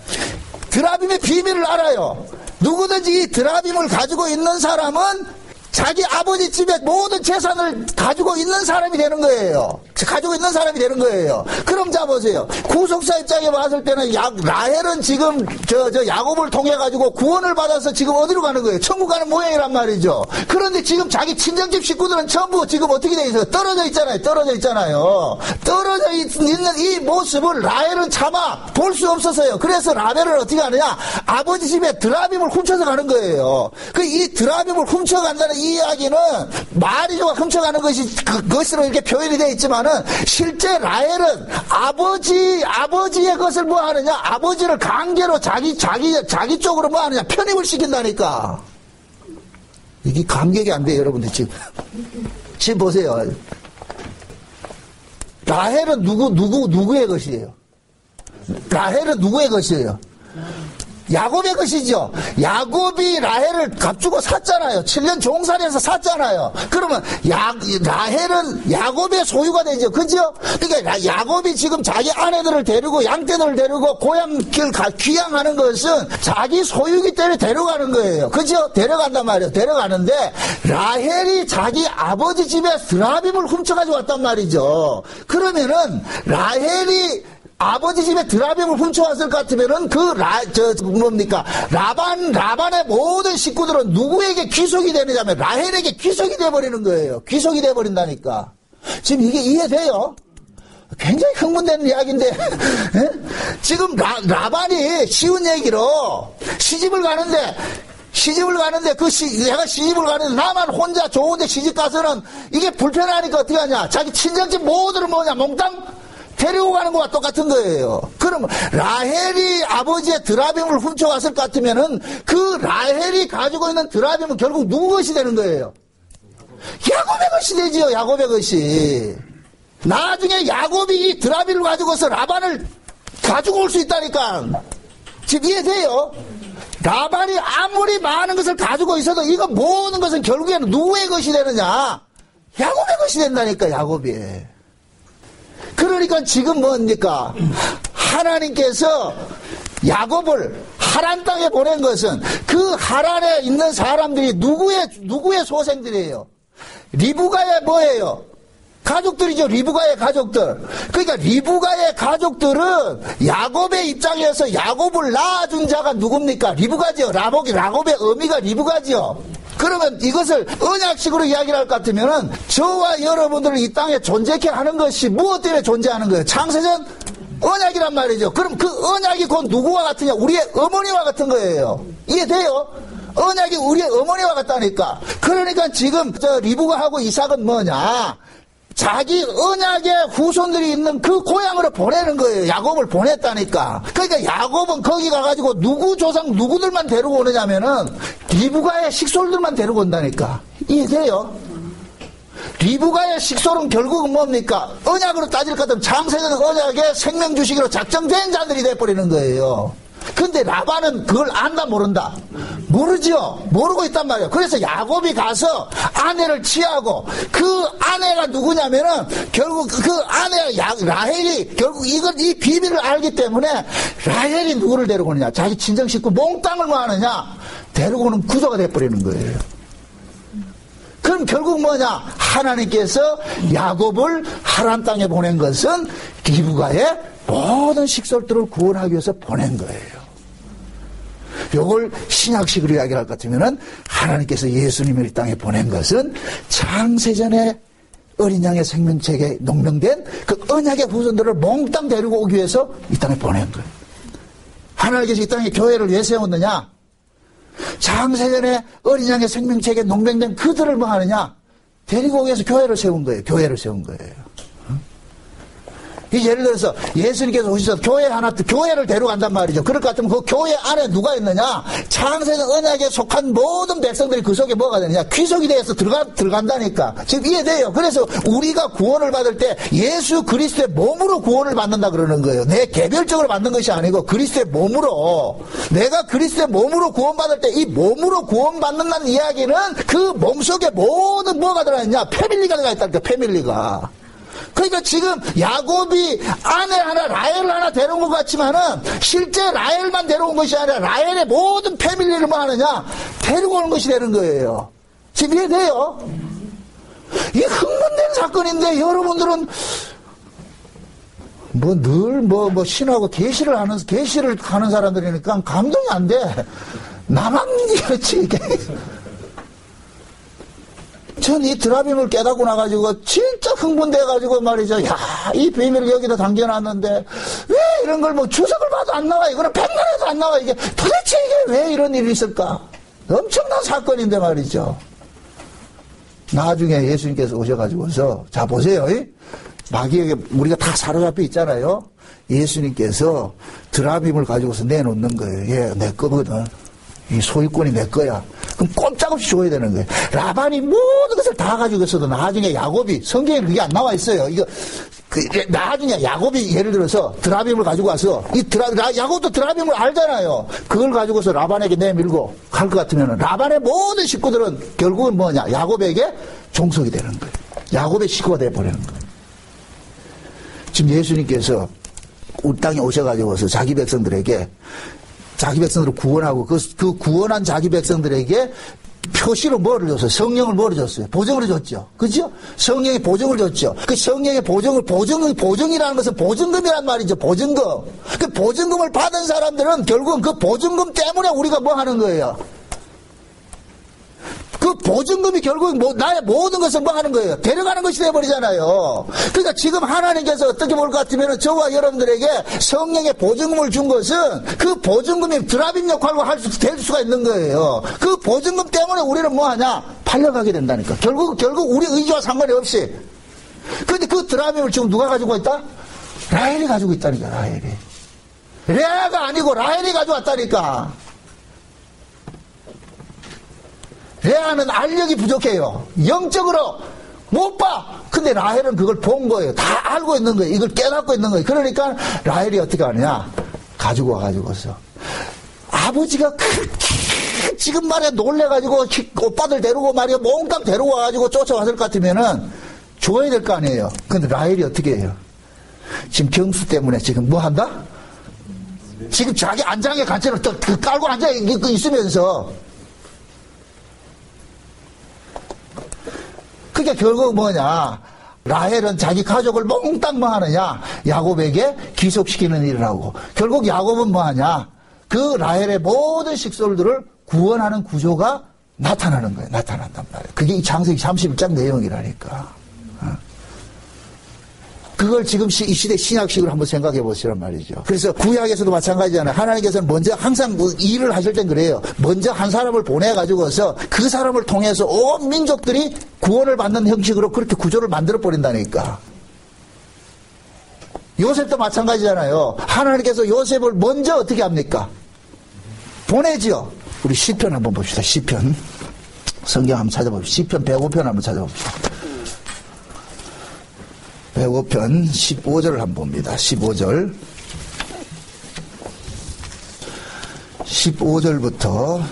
드라빔의 비밀을 알아요. 누구든지 이 드라빔을 가지고 있는 사람은 자기 아버지 집에 모든 재산을 가지고 있는 사람이 되는 거예요. 가지고 있는 사람이 되는 거예요. 그럼 자 보세요. 구속사 입장에 봤을 때는 라헬은 지금 야곱을 통해 가지고 구원을 받아서 지금 어디로 가는 거예요? 천국 가는 모양이란 말이죠. 그런데 지금 자기 친정집 식구들은 전부 지금 어떻게 돼 있어요? 떨어져 있잖아요. 떨어져 있는 이 모습을 라헬은 차마 볼 수 없었어요. 그래서 라헬은 어떻게 하느냐? 아버지 집에 드라빔을 훔쳐서 가는 거예요. 이 드라빔을 훔쳐간다는 이 이야기는 말이 좀 훔쳐가는 것으로 이렇게 표현이 되어 있지만은 실제 라헬은 아버지의 것을 뭐 하느냐? 아버지를 강제로 자기 쪽으로 뭐 하느냐? 편입을 시킨다니까. 이게 감격이 안 돼요, 여러분들 지금 보세요. 라헬은 누구의 것이에요? 라헬은 누구의 것이에요? 야곱의 것이죠. 야곱이 라헬을 값주고 샀잖아요. 7년 종살이해서 샀잖아요. 그러면 라헬은 야곱의 소유가 되죠. 그죠? 그러니까 야곱이 지금 자기 아내들을 데리고 양떼들을 데리고 고향길 귀향하는 것은 자기 소유이기 때문에 데려가는 거예요. 그죠? 데려간단 말이에요. 데려가는데 라헬이 자기 아버지 집에 드라빔을 훔쳐가지고 왔단 말이죠. 그러면은 라헬이 아버지 집에 드라빔을 훔쳐왔을 것 같으면은 라반의 모든 식구들은 누구에게 귀속이 되느냐면 라헬에게 귀속이 돼버리는 거예요. 귀속이 돼버린다니까. 지금 이게 이해돼요? 굉장히 흥분되는 이야기인데, 지금 라반이 쉬운 얘기로 시집을 가는데 내가 시집을 가는데 나만 혼자 좋은데 시집 가서는 이게 불편하니까 어떻게 하냐? 자기 친정집 모두를 뭐냐? 몽땅 데리고 가는 것과 똑같은 거예요. 그러면 라헬이 아버지의 드라빔을 훔쳐왔을 것 같으면은 그 라헬이 가지고 있는 드라빔은 결국 누구 것이 되는 거예요? 야곱의 것이 되지요. 야곱의 것이. 나중에 야곱이 이 드라빔을 가지고서 라반을 가지고 올 수 있다니까. 지금 이해돼요? 라반이 아무리 많은 것을 가지고 있어도 이거 모든 것은 결국에는 누구의 것이 되느냐? 야곱의 것이 된다니까, 야곱이. 그러니까 지금 뭡니까? 하나님께서 야곱을 하란 땅에 보낸 것은 그 하란에 있는 사람들이 누구의 소생들이에요? 리브가의 뭐예요? 가족들이죠. 리브가의 가족들. 그러니까 리브가의 가족들은 야곱의 입장에서 야곱을 낳아준 자가 누굽니까? 리브가죠. 야곱의 어미가 리브가죠. 그러면 이것을 언약식으로 이야기를 할 것 같으면은 저와 여러분들을 이 땅에 존재케 하는 것이 무엇 때문에 존재하는 거예요? 창세전 언약이란 말이죠. 그럼 그 언약이 곧 누구와 같으냐? 우리의 어머니와 같은 거예요. 이해돼요? 언약이 우리의 어머니와 같다니까. 그러니까 지금 저 리브가하고 이삭은 뭐냐? 자기 언약의 후손들이 있는 그 고향으로 보내는 거예요. 야곱을 보냈다니까. 그러니까 야곱은 거기 가가지고 누구 조상 누구들만 데리고 오느냐면은 리브가의 식솔들만 데리고 온다니까. 이해돼요? 리브가의 식솔은 결국은 뭡니까? 언약으로 따질 것 같으면 창세전 언약의 생명 주시기로 작정된 자들이 돼버리는 거예요. 근데 라반은 그걸 안다 모른다? 모르죠. 모르고 있단 말이에요. 그래서 야곱이 가서 아내를 취하고 그 아내가 누구냐면은 결국 그 아내가 라헬이 결국 이 비밀을 알기 때문에 라헬이 누구를 데리고 오느냐? 자기 친정 식구 몽땅을 뭐 하느냐? 데리고 오는 구조가 돼버리는 거예요. 그럼 결국 뭐냐? 하나님께서 야곱을 하란 땅에 보낸 것은 리브가의 모든 식솔들을 구원하기 위해서 보낸 거예요. 요걸 신약식으로 이야기할 것 같으면은 하나님께서 예수님을 이 땅에 보낸 것은 창세전에 어린 양의 생명책에 농명된 그 언약의 후손들을 몽땅 데리고 오기 위해서 이 땅에 보낸 거예요. 하나님께서 이 땅에 교회를 왜 세웠느냐? 창세전에 어린 양의 생명책에 농명된 그들을 뭐 하느냐? 데리고 오기 위해서 교회를 세운 거예요. 교회를 세운 거예요. 예를 들어서 예수님께서 오셔서 교회를 데려간단 말이죠. 그럴 것 같으면 그 교회 안에 누가 있느냐? 창세전 언약에 속한 모든 백성들이 그 속에 뭐가 되느냐? 귀속이 되어서 들어간다니까. 지금 이해돼요? 그래서 우리가 구원을 받을 때 예수 그리스도의 몸으로 구원을 받는다 그러는 거예요. 내 개별적으로 받는 것이 아니고 그리스도의 몸으로. 내가 그리스도의 몸으로 구원받을 때 이 몸으로 구원받는다는 이야기는 그 몸속에 모든 뭐가 들어있냐? 패밀리가 들어있다니까. 패밀리가. 그러니까 지금 야곱이 아내 하나 라헬을 하나 데려온 것 같지만은 실제 라헬만 데려온 것이 아니라 라헬의 모든 패밀리를 뭐 하느냐? 데리고 오는 것이 되는 거예요. 지금 이해돼요? 이게 흥분된 사건인데 여러분들은 늘 신하고 계시를 하는 사람들이니까 감동이 안 돼. 나만 그렇지 이게. 전 이 드라빔을 깨닫고 나가지고 진짜 흥분돼가지고 말이죠. 야, 이 비밀을 여기다 당겨놨는데 왜 이런 걸 뭐 주석을 봐도 안 나와? 이거는 백날에도 안 나와. 이게 도대체 이게 왜 이런 일이 있을까? 엄청난 사건인데 말이죠. 나중에 예수님께서 오셔가지고서 자 보세요. 마귀에게 우리가 다 사로잡혀 있잖아요. 예수님께서 드라빔을 가지고서 내놓는 거예요. 얘 내 거거든. 이 소유권이 내 거야. 그럼 꼼짝없이 줘야 되는 거예요. 라반이 모든 것을 다 가지고 있어도 나중에 야곱이, 성경에 그게 안 나와 있어요. 나중에 야곱이 예를 들어서 드라빔을 가지고 와서, 야곱도 드라빔을 알잖아요. 그걸 가지고서 라반에게 내밀고 갈 것 같으면 라반의 모든 식구들은 결국은 뭐냐? 야곱에게 종속이 되는 거예요. 야곱의 식구가 돼버리는 거예요. 지금 예수님께서 우리 땅에 오셔가지고서 자기 백성들을 구원하고 그 구원한 자기 백성들에게 표시로 뭐를 줬어요? 성령을 뭐를 줬어요? 보증을 줬죠. 그죠? 성령의 보증을 줬죠. 그 성령의 보증이라는 것은 보증금이란 말이죠. 보증금. 그 보증금을 받은 사람들은 결국은 그 보증금 때문에 우리가 뭐 하는 거예요? 그 보증금이 결국 나의 모든 것을 뭐 하는 거예요? 데려가는 것이 되어버리잖아요. 그러니까 지금 하나님께서 어떻게 볼 것 같으면 저와 여러분들에게 성령의 보증금을 준 것은 그 보증금이 드라빔 역할로 될 수가 있는 거예요. 그 보증금 때문에 우리는 뭐 하냐? 팔려가게 된다니까. 결국 우리 의지와 상관이 없이. 그런데 그 드라빔을 지금 누가 가지고 있다? 라헬이 가지고 있다니까. 라헬이. 레아가 아니고 라헬이 가져왔다니까. 레아는 알력이 부족해요. 영적으로 못 봐. 근데 라헬은 그걸 본 거예요. 다 알고 있는 거예요. 이걸 깨닫고 있는 거예요. 그러니까 라헬이 어떻게 하느냐? 가지고 와가지고서. 아버지가 그렇게 지금 말이야 놀래가지고 오빠들 데리고 말이야 몽땅 데리고 와가지고 쫓아왔을 것 같으면은 줘야 될 거 아니에요. 근데 라헬이 어떻게 해요? 지금 경수 때문에 지금 뭐 한다? 지금 자기 안장의 간체를 또 깔고 앉아 있으면서 그게 그러니까 결국 뭐냐, 라헬은 자기 가족을 몽땅 뭐 하느냐, 야곱에게 기속시키는 일을 하고, 결국 야곱은 뭐 하냐, 그 라헬의 모든 식솔들을 구원하는 구조가 나타나는 거예요. 나타난단 말이에요. 그게 이 창세기 31장 내용이라니까. 그걸 지금 이 시대 신약식으로 한번 생각해 보시란 말이죠. 그래서 구약에서도 마찬가지잖아요. 하나님께서는 먼저 항상 일을 하실 땐 그래요. 먼저 한 사람을 보내가지고서 그 사람을 통해서 온 민족들이 구원을 받는 형식으로 그렇게 구조를 만들어 버린다니까. 요셉도 마찬가지잖아요. 하나님께서 요셉을 먼저 어떻게 합니까? 보내지요. 우리 시편 한번 봅시다. 시편. 성경 한번 찾아봅시다. 시편 105편 한번 찾아봅시다. 105편 15절을 한번 봅니다. 15절. 15절부터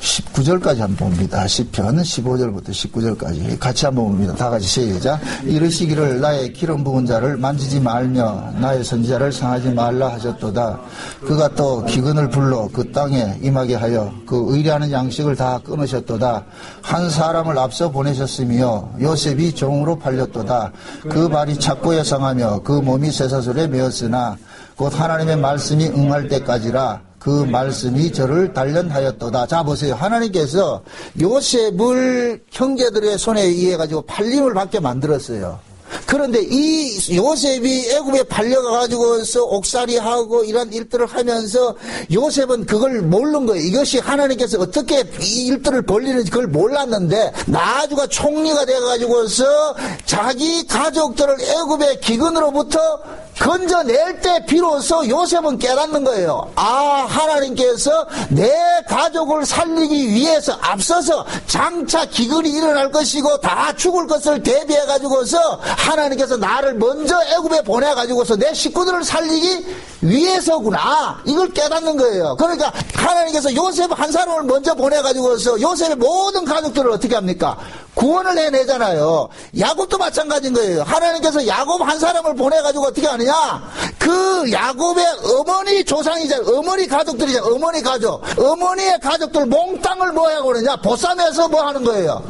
19절까지 한번 봅니다. 시편 15절부터 19절까지 같이 한번 봅니다. 다 같이 시작. 이르시기를 나의 기름 부은 자를 만지지 말며 나의 선지자를 상하지 말라 하셨도다. 그가 또 기근을 불러 그 땅에 임하게 하여 그 의뢰하는 양식을 다 끊으셨도다. 한 사람을 앞서 보내셨으며 요셉이 종으로 팔렸도다. 그 발이 착고에 상하며 그 몸이 쇠사슬에 매었으나 곧 하나님의 말씀이 응할 때까지라. 그 말씀이 저를 단련하였도다. 자 보세요. 하나님께서 요셉을 형제들의 손에 의해 가지고 팔림을 받게 만들었어요. 그런데 이 요셉이 애굽에 팔려가지고서 옥살이하고 이런 일들을 하면서 요셉은 그걸 모르는 거예요. 이것이 하나님께서 어떻게 이 일들을 벌리는지 그걸 몰랐는데 나주가 총리가 돼가지고서 자기 가족들을 애굽의 기근으로부터 건져낼 때 비로소 요셉은 깨닫는 거예요. 아, 하나님께서 내 가족을 살리기 위해서 앞서서 장차 기근이 일어날 것이고 다 죽을 것을 대비해가지고서 하나님께서 나를 먼저 애굽에 보내가지고서 내 식구들을 살리기 위해서구나. 이걸 깨닫는 거예요. 그러니까 하나님께서 요셉 한 사람을 먼저 보내가지고서 요셉의 모든 가족들을 어떻게 합니까? 구원을 해내잖아요. 야곱도 마찬가지인 거예요. 하나님께서 야곱 한 사람을 보내가지고 어떻게 하느냐? 그 야곱의 어머니 조상이잖아요. 어머니 가족들이잖아요. 어머니 가족. 어머니의 가족들 몽땅을 뭐 하고 그러냐? 보쌈해서 뭐 하는 거예요?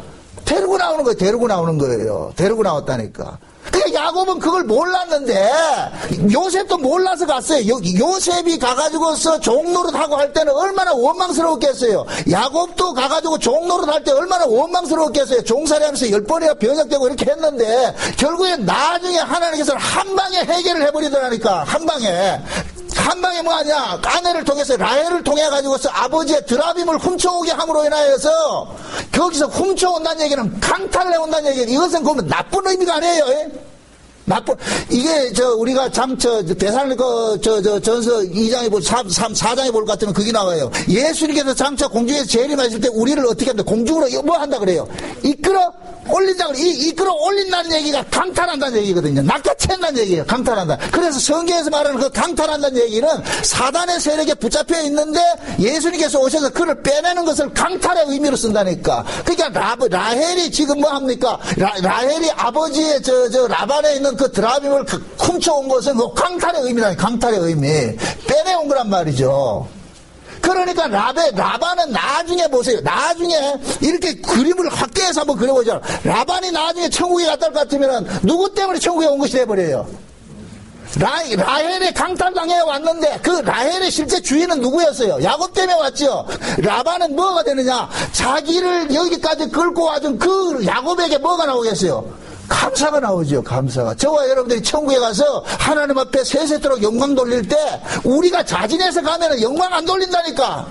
데리고 나오는 거예요. 데리고 나오는 거예요. 데리고 나왔다니까. 그러니까 야곱은 그걸 몰랐는데 요셉도 몰라서 갔어요. 요셉이 가가지고서 종노릇하고 할 때는 얼마나 원망스러웠겠어요. 야곱도 가가지고 종노릇 할 때 얼마나 원망스러웠겠어요. 종살이하면서 10번이나 변역되고 이렇게 했는데 결국엔 나중에 하나님께서는 한 방에 해결을 해버리더라니까. 한 방에 뭐 하냐? 아내를 통해서 라헬을 통해 가지고서 아버지의 드라빔을 훔쳐오게 함으로 인하여서 거기서 훔쳐온다는 얘기는 강탈해 온다는 얘기예요. 이것은 그러면 나쁜 의미가 아니에요. 이게 우리가 대살로니가 전서 2장에 4장에 볼 것 같으면 그게 나와요. 예수님께서 장차 공중에서 재림하실 때 우리를 어떻게 한다? 공중으로 뭐 한다 그래요? 이끌어 올린다 그래요. 이끌어 올린다는 얘기가 강탈한다는 얘기거든요. 낚아챈다는 얘기예요. 강탈한다. 그래서 성경에서 말하는 그 강탈한다는 얘기는 사단의 세력에 붙잡혀 있는데 예수님께서 오셔서 그를 빼내는 것을 강탈의 의미로 쓴다니까. 그러니까 라헬이 지금 뭐 합니까? 라헬이 아버지의 라반에 있는 그 드라빔을 훔쳐온 것은 그 강탈의 의미라니. 강탈의 의미. 빼내온 거란 말이죠. 그러니까 라반은 나중에 보세요. 나중에 이렇게 그림을 확대해서 한번 그려보죠. 라반이 나중에 천국에 갔다 올 것 같으면 누구 때문에 천국에 온 것이 돼버려요? 라헬이 강탈당해 왔는데 그 라헬의 실제 주인은 누구였어요? 야곱 때문에 왔죠. 라반은 뭐가 되느냐? 자기를 여기까지 끌고 와준 그 야곱에게 뭐가 나오겠어요? 감사가 나오죠. 감사가. 저와 여러분들이 천국에 가서 하나님 앞에 세세토록 영광 돌릴 때 우리가 자진해서 가면 영광 안 돌린다니까.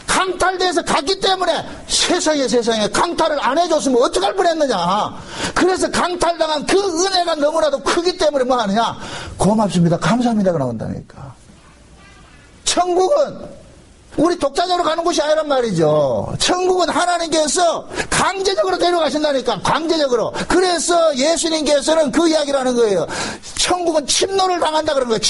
강탈돼서 갔기 때문에 세상에 강탈을 안 해줬으면 어떡할 뻔했느냐. 그래서 강탈당한 그 은혜가 너무나도 크기 때문에 뭐 하느냐? 고맙습니다. 감사합니다가 나온다니까. 천국은 우리 독자적으로 가는 곳이 아니란 말이죠. 천국은 하나님께서 강제적으로 데려가신다니까. 강제적으로. 그래서 예수님께서는 그 이야기를 하는 거예요. 천국은 침노를 당한다 그런 거예요.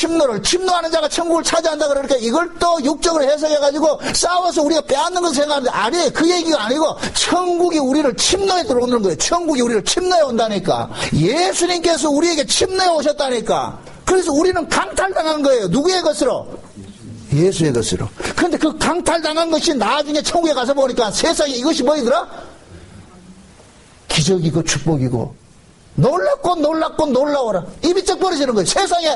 침노하는 자가 천국을 차지한다 그러니까 이걸 또 육적으로 해석해가지고 싸워서 우리가 빼앗는 것을 생각하는데 아니에요. 그 얘기가 아니고 천국이 우리를 침노에 들어오는 거예요. 천국이 우리를 침노에 온다니까. 예수님께서 우리에게 침노에 오셨다니까. 그래서 우리는 강탈당한 거예요. 누구의 것으로? 예수의 것으로. 그런데 그 강탈당한 것이 나중에 천국에 가서 보니까 세상에 이것이 뭐이더라? 기적이고 축복이고 놀랍고 놀라워라. 입이 쩍 벌어지는 거예요. 세상에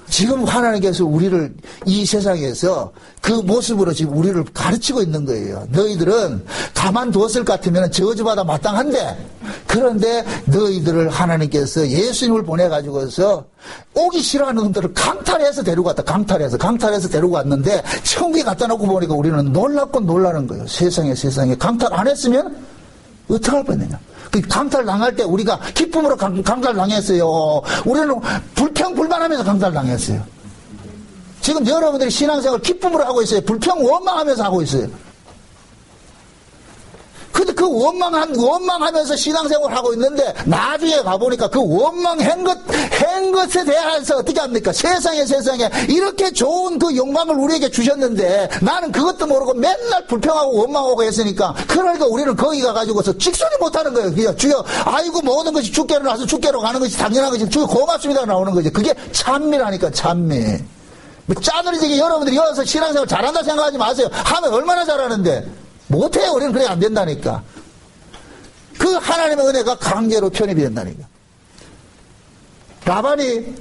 지금 하나님께서 우리를 이 세상에서 그 모습으로 지금 우리를 가르치고 있는 거예요. 너희들은 가만두었을 것 같으면 저주받아 마땅한데, 그런데 너희들을 하나님께서 예수님을 보내가지고서 오기 싫어하는 놈들을 강탈해서 데리고 왔다. 강탈해서 데리고 왔는데 천국에 갖다 놓고 보니까 우리는 놀랍고 놀라는 거예요. 세상에 강탈 안 했으면 어떡할 뻔했냐. 그 강탈 당할 때 우리가 기쁨으로 강탈 당했어요. 우리는 불평불만하면서 강탈 당했어요. 지금 여러분들이 신앙생활 기쁨으로 하고 있어요. 불평 원망하면서 하고 있어요. 근데 그 원망하면서 신앙생활을 하고 있는데 나중에 가보니까 그 원망한 것에 대해서 어떻게 합니까? 세상에 이렇게 좋은 그 영광을 우리에게 주셨는데 나는 그것도 모르고 맨날 불평하고 원망하고 했으니까, 그러니까 우리는 거기 가가지고서 직소리 못하는 거예요. 그냥 주여, 아이고 모든 것이 주께로 나서 주께로 가는 것이 당연한 것이 주여 고맙습니다 나오는 거죠. 그게 찬미라니까, 찬미. 뭐 짜들이지게 여러분들이 여기서 신앙생활 잘한다 생각하지 마세요. 하면 얼마나 잘하는데. 못해요. 우리는 그래 안 된다니까. 그 하나님의 은혜가 강제로 편입이 된다니까. 라반이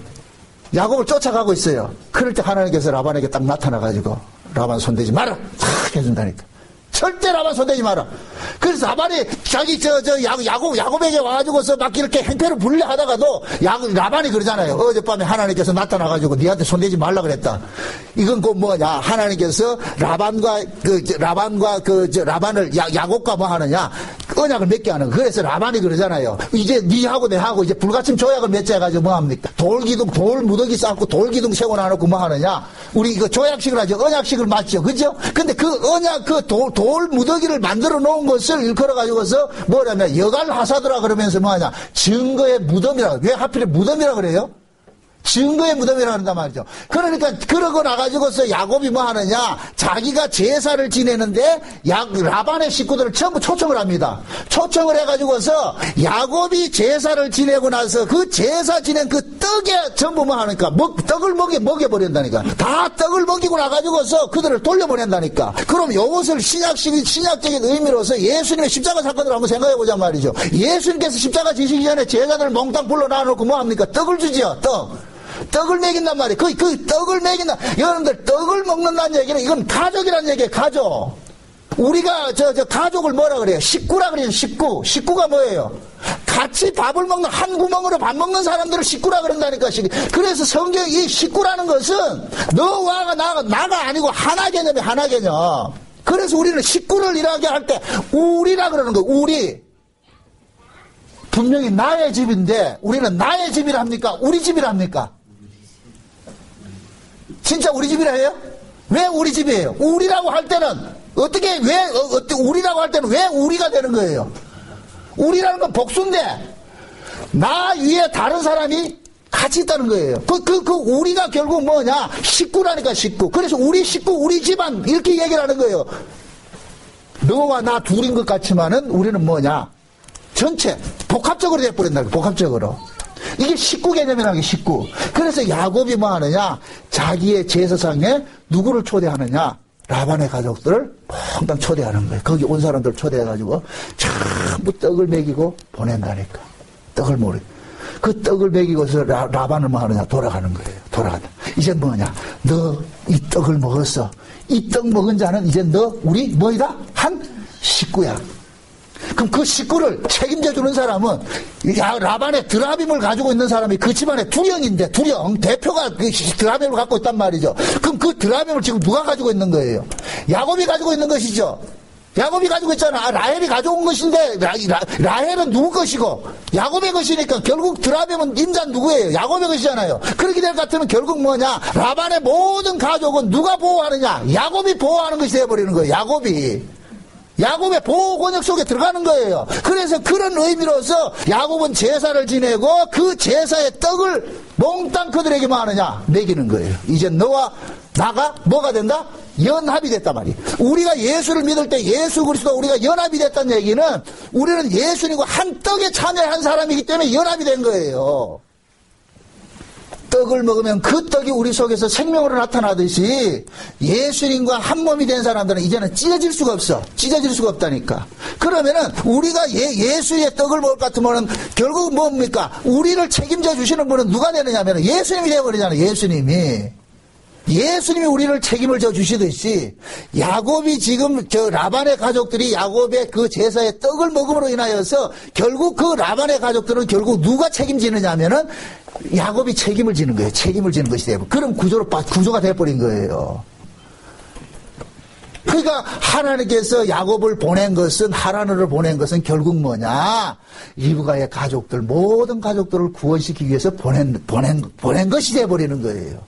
야곱을 쫓아가고 있어요. 그럴 때 하나님께서 라반에게 딱 나타나가지고 라반 손대지 마라 탁 해준다니까. 절대 라반 손대지 마라. 그래서 라반이 자기 야곱에게 와가지고서 막 이렇게 행패를 부리려 하다가도 라반이 그러잖아요. 어젯밤에 하나님께서 나타나가지고 니한테 손대지 말라 그랬다. 이건 그 뭐냐, 하나님께서 라반을 야곱과 뭐 하느냐, 언약을 맺게 하는 거. 그래서 라반이 그러잖아요. 이제 니하고 내하고 이제 불가침 조약을 맺자 해가지고 뭐 합니까? 돌 무더기 쌓고 돌 기둥 세워놔놓고 뭐 하느냐, 우리 이거 조약식을 하죠. 언약식을 맞죠. 그죠? 근데 그 언약 돌 무더기를 만들어 놓은 것을 일컬어가지고서 뭐냐면 여갈하사드라 그러면서 뭐하냐, 증거의 무덤이라. 왜 하필 무덤이라 그래요? 증거의 무덤이라 한단 말이죠. 그러니까 그러고 나가지고서 야곱이 뭐 하느냐, 자기가 제사를 지내는데 라반의 식구들을 전부 초청을 합니다. 초청을 해가지고서 야곱이 제사를 지내고 나서 그 제사 지낸 그 떡에 전부 뭐 하니까 떡을 먹여버린다니까. 다 떡을 먹이고 나가지고서 그들을 돌려보낸다니까. 그럼 이것을 신약적인 의미로서 예수님의 십자가 사건을 한번 생각해보자 말이죠. 예수님께서 십자가 지시기 전에 제자들을 몽땅 불러놔놓고 뭐 합니까? 떡을 주지요. 떡을 먹인단 말이에요. 그 떡을 먹인다. 여러분들, 떡을 먹는다는 얘기는 이건 가족이라는 얘기예요. 가족. 우리가 가족을 뭐라 그래요? 식구라 그래요. 식구가 뭐예요? 같이 밥을 먹는, 한 구멍으로 밥 먹는 사람들을 식구라 그런다니까. 그래서 성경 이 식구라는 것은 너와 나가 아니고 하나 개념이에요. 하나 개념. 그래서 우리는 식구를 일하게 할 때 우리라 그러는 거예요. 우리. 분명히 나의 집인데 우리는 나의 집이라 합니까? 우리 집이라 합니까? 진짜 우리 집이라 해요? 왜 우리 집이에요? 우리라고 할 때는 우리라고 할 때는 왜 우리가 되는 거예요? 우리라는 건 복수인데 나 위에 다른 사람이 같이 있다는 거예요. 그 우리가 결국 뭐냐? 식구라니까, 식구. 그래서 우리 식구, 우리 집안 이렇게 얘기를 하는 거예요. 너와 나 둘인 것 같지만은 우리는 뭐냐? 전체 복합적으로 돼버린다. 복합적으로. 이게 식구 개념이라는 게 식구. 그래서 야곱이 뭐 하느냐, 자기의 제사상에 누구를 초대하느냐, 라반의 가족들을 몽땅 초대하는 거예요. 거기 온 사람들 초대해가지고 전부 떡을 먹이고 보낸다니까. 떡을 모르. 그 떡을 먹이고서 라반을 뭐 하느냐, 돌아가는 거예요. 돌아간다. 이제 뭐냐, 너 이 떡을 먹었어. 이 떡 먹은 자는 이제 우리 뭐이다? 한 식구야. 그럼 그 식구를 책임져주는 사람은 라반의 드라빔을 가지고 있는 사람이 그 집안의 두령인데, 두령 대표가 그 드라빔을 갖고 있단 말이죠. 그럼 그 드라빔을 지금 누가 가지고 있는 거예요? 야곱이 가지고 있는 것이죠. 야곱이 가지고 있잖아. 라헬이 가져온 것인데 라헬은 누구 것이고 야곱의 것이니까 결국 드라빔은 임자는 누구예요? 야곱의 것이잖아요. 그렇게 될 것 같으면 결국 뭐냐, 라반의 모든 가족은 누가 보호하느냐? 야곱이 보호하는 것이 되어버리는 거예요. 야곱의 보호 권역 속에 들어가는 거예요. 그래서 그런 의미로서 야곱은 제사를 지내고 그 제사의 떡을 몽땅 그들에게 뭐 하느냐? 먹이는 거예요. 이제 너와 나가 뭐가 된다? 연합이 됐단 말이에요. 우리가 예수를 믿을 때 예수 그리스도 우리가 연합이 됐다는 얘기는 우리는 예수님과 한 떡에 참여한 사람이기 때문에 연합이 된 거예요. 떡을 먹으면 그 떡이 우리 속에서 생명으로 나타나듯이 예수님과 한 몸이 된 사람들은 이제는 찢어질 수가 없어. 찢어질 수가 없다니까. 그러면은 우리가 예수의 떡을 먹을 것 같으면은 결국 뭡니까? 우리를 책임져 주시는 분은 누가 되느냐면 예수님이 되어버리잖아요. 예수님이 우리를 책임을 져 주시듯이 야곱이 지금 라반의 가족들이 야곱의 그 제사의 떡을 먹음으로 인하여서 결국 그 라반의 가족들은 결국 누가 책임지느냐 하면은 야곱이 책임을 지는 거예요. 책임을 지는 것이 되고 그럼 구조가 돼버린 거예요. 그러니까 하나님께서 야곱을 보낸 것은 하란으로 보낸 것은 결국 뭐냐? 리브가의 가족들 모든 가족들을 구원시키기 위해서 보낸 것이 돼버리는 거예요.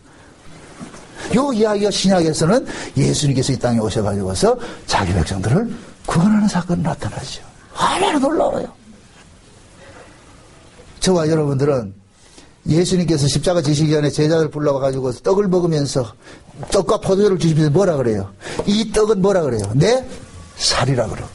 요 이야기가 신약에서는 예수님께서 이 땅에 오셔가지고서 자기 백성들을 구원하는 사건이 나타나죠. 얼마나 놀라워요. 저와 여러분들은 예수님께서 십자가 지시기 전에 제자들 불러가지고 떡을 먹으면서 떡과 포도주를 주시면서 뭐라 그래요? 이 떡은 뭐라 그래요? 내 살이라 그러고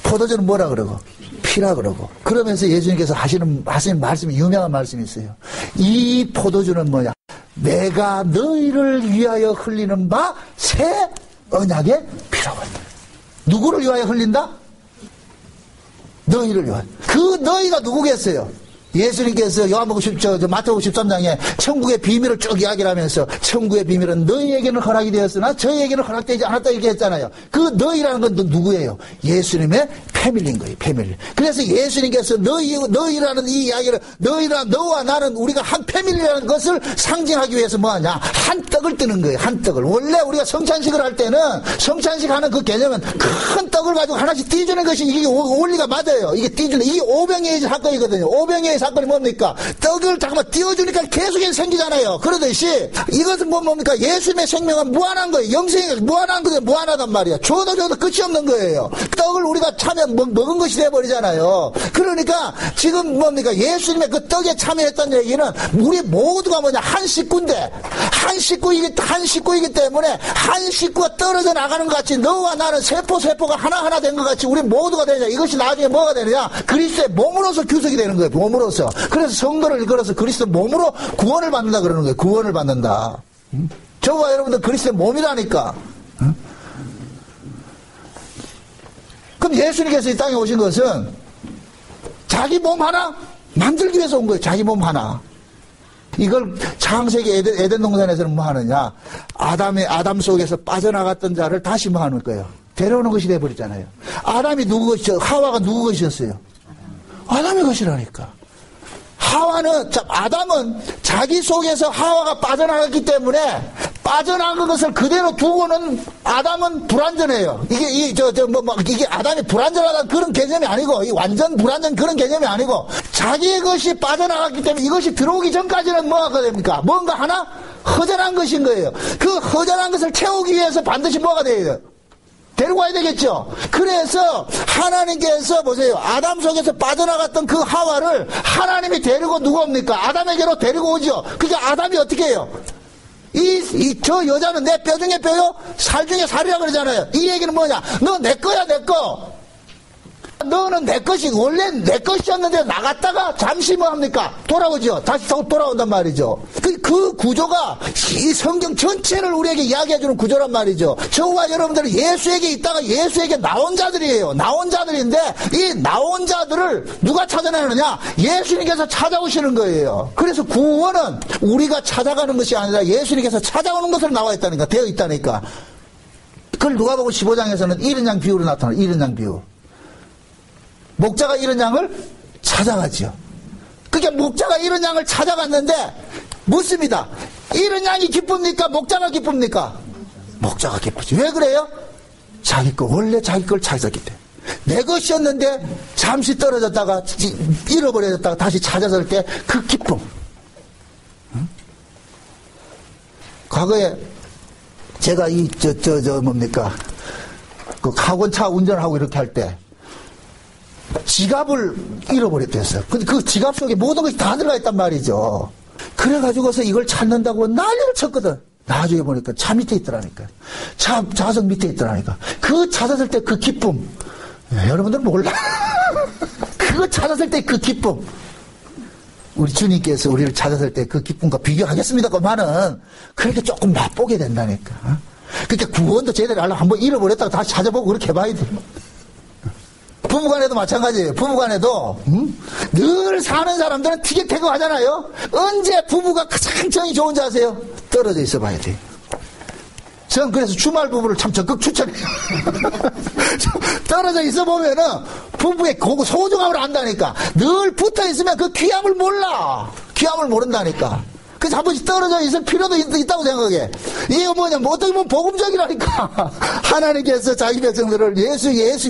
포도주는 뭐라 그러고 피라 그러고 그러면서 예수님께서 하시는 말씀이 유명한 말씀이 있어요. 이 포도주는 뭐냐? 내가 너희를 위하여 흘리는 바 새 언약의 피라고 한다. 누구를 위하여 흘린다? 너희를 위하여. 그 너희가 누구겠어요? 예수님께서 마태복음 13장에 천국의 비밀을 쭉 이야기를 하면서 천국의 비밀은 너희에게는 허락이 되었으나 저희에게는 허락되지 않았다 이렇게 했잖아요. 그 너희라는 건 누구예요? 예수님의 패밀리인 거예요. 패밀리. 그래서 예수님께서 너희라는 이 이야기를 너와 나는 우리가 한 패밀리라는 것을 상징하기 위해서 뭐하냐? 한 떡을 뜨는 거예요. 한 떡을. 원래 우리가 성찬식을 할 때는 성찬식 하는 그 개념은 큰 떡을 가지고 하나씩 띄주는 것이 이게 원리가 맞아요. 이게 띄주는 이게 오병이의 사건이거든요. 오병이의 사건이 뭡니까? 떡을 잠깐만 띄워주니까 계속 생기잖아요. 그러듯이 이것은 뭡니까? 예수님의 생명은 무한한 거예요. 영생이 무한한 거예요. 무한하단 말이야. 줘도 끝이 없는 거예요. 떡을 우리가 먹은 것이 돼버리잖아요. 그러니까 지금 뭡니까? 예수님의 그 떡에 참여했다는 얘기는 우리 모두가 뭐냐? 한 식구인데 한 식구이기 때문에 한 식구가 떨어져 나가는 것 같이 너와 나는 세포가 하나하나 된 것 같이 우리 모두가 되냐? 이것이 나중에 뭐가 되느냐? 그리스도의 몸으로서 규석이 되는 거예요. 몸으로서. 그래서 성도를 이끌어서 그리스도 몸으로 구원을 받는다 그러는 거예요. 구원을 받는다. 저와 여러분들 그리스도의 몸이라니까. 그럼 예수님께서 이 땅에 오신 것은 자기 몸 하나 만들기 위해서 온 거예요. 자기 몸 하나. 이걸 창세기 에덴 동산에서는 뭐 하느냐? 아담 속에서 빠져나갔던 자를 다시 뭐 하는 거예요? 데려오는 것이 돼버리잖아요. 아담이 누구 것이죠? 하와가 누구 것이었어요? 아담의 것이라니까. 아담은 자기 속에서 하와가 빠져나갔기 때문에 빠져나간 것을 그대로 두고는 아담은 불완전해요. 이게 아담이 불완전하다는 그런 개념이 아니고, 완전 불완전 그런 개념이 아니고, 자기의 것이 빠져나갔기 때문에 이것이 들어오기 전까지는 뭐가 됩니까? 뭔가 하나 허전한 것인 거예요. 그 허전한 것을 채우기 위해서 반드시 뭐가 돼요? 데리고 와야 되겠죠. 그래서 하나님께서 보세요. 아담 속에서 빠져나갔던 그 하와를 하나님이 데리고 누가 옵니까? 아담에게로 데리고 오죠. 그러니까 아담이 어떻게 해요? 저 여자는 내 뼈 중에 뼈요? 살 중에 살이라고 그러잖아요. 이 얘기는 뭐냐? 너 내 거야, 내 거. 너는 내 것이 원래 내 것이었는데 나갔다가 잠시 뭐 합니까? 돌아오죠. 다시 돌아온단 말이죠. 그 구조가 이 성경 전체를 우리에게 이야기해주는 구조란 말이죠. 저와 여러분들은 예수에게 있다가 예수에게 나온 자들이에요. 나온 자들인데 이 나온 자들을 누가 찾아내느냐? 예수님께서 찾아오시는 거예요. 그래서 구원은 우리가 찾아가는 것이 아니라 예수님께서 찾아오는 것으로 나와 있다니까, 되어 있다니까. 그걸 누가복음 15장에서는 잃은 양 비유로 나타나요. 잃은 양 비유. 목자가 잃은 양을 찾아가지요. 그러니까 목자가 잃은 양을 찾아갔는데 묻습니다. 잃은 양이 기쁩니까? 목자가 기쁩니까? 목자가 기쁘지. 왜 그래요? 원래 자기 걸 찾았기 때문에. 내 것이었는데 잠시 떨어졌다가 잃어버려졌다가 다시 찾았을 때 그 기쁨. 과거에 제가 그 학원차 운전하고 이렇게 할 때 지갑을 잃어버렸댔어요. 근데 그 지갑 속에 모든 것이 다 들어가 있단 말이죠. 그래가지고서 이걸 찾는다고 난리를 쳤거든. 나중에 보니까 차 밑에 있더라니까. 좌석 밑에 있더라니까. 그거 찾았을 때 그 기쁨. 여러분들 몰라. 그거 찾았을 때 그 기쁨. 우리 주님께서 우리를 찾았을 때 그 기쁨과 비교하겠습니다만은 그렇게 조금 맛보게 된다니까. 그러니까 구원도 제대로 하려면 한번 잃어버렸다가 다시 찾아보고 그렇게 해봐야 돼. 부부간에도 마찬가지예요. 부부간에도 늘 사는 사람들은 티격태격 하잖아요. 언제 부부가 가장 정이 좋은 줄 아세요? 떨어져 있어 봐야 돼요. 전 그래서 주말 부부를 참 적극 추천해요. 떨어져 있어 보면은 부부의 그 소중함을 안다니까. 늘 붙어 있으면 그 귀함을 몰라. 귀함을 모른다니까. 그래서 한 번씩 떨어져 있을 필요도 있다고 생각해. 이게 뭐냐면 어떻게 보면 복음적이라니까. 하나님께서 자기 백성들을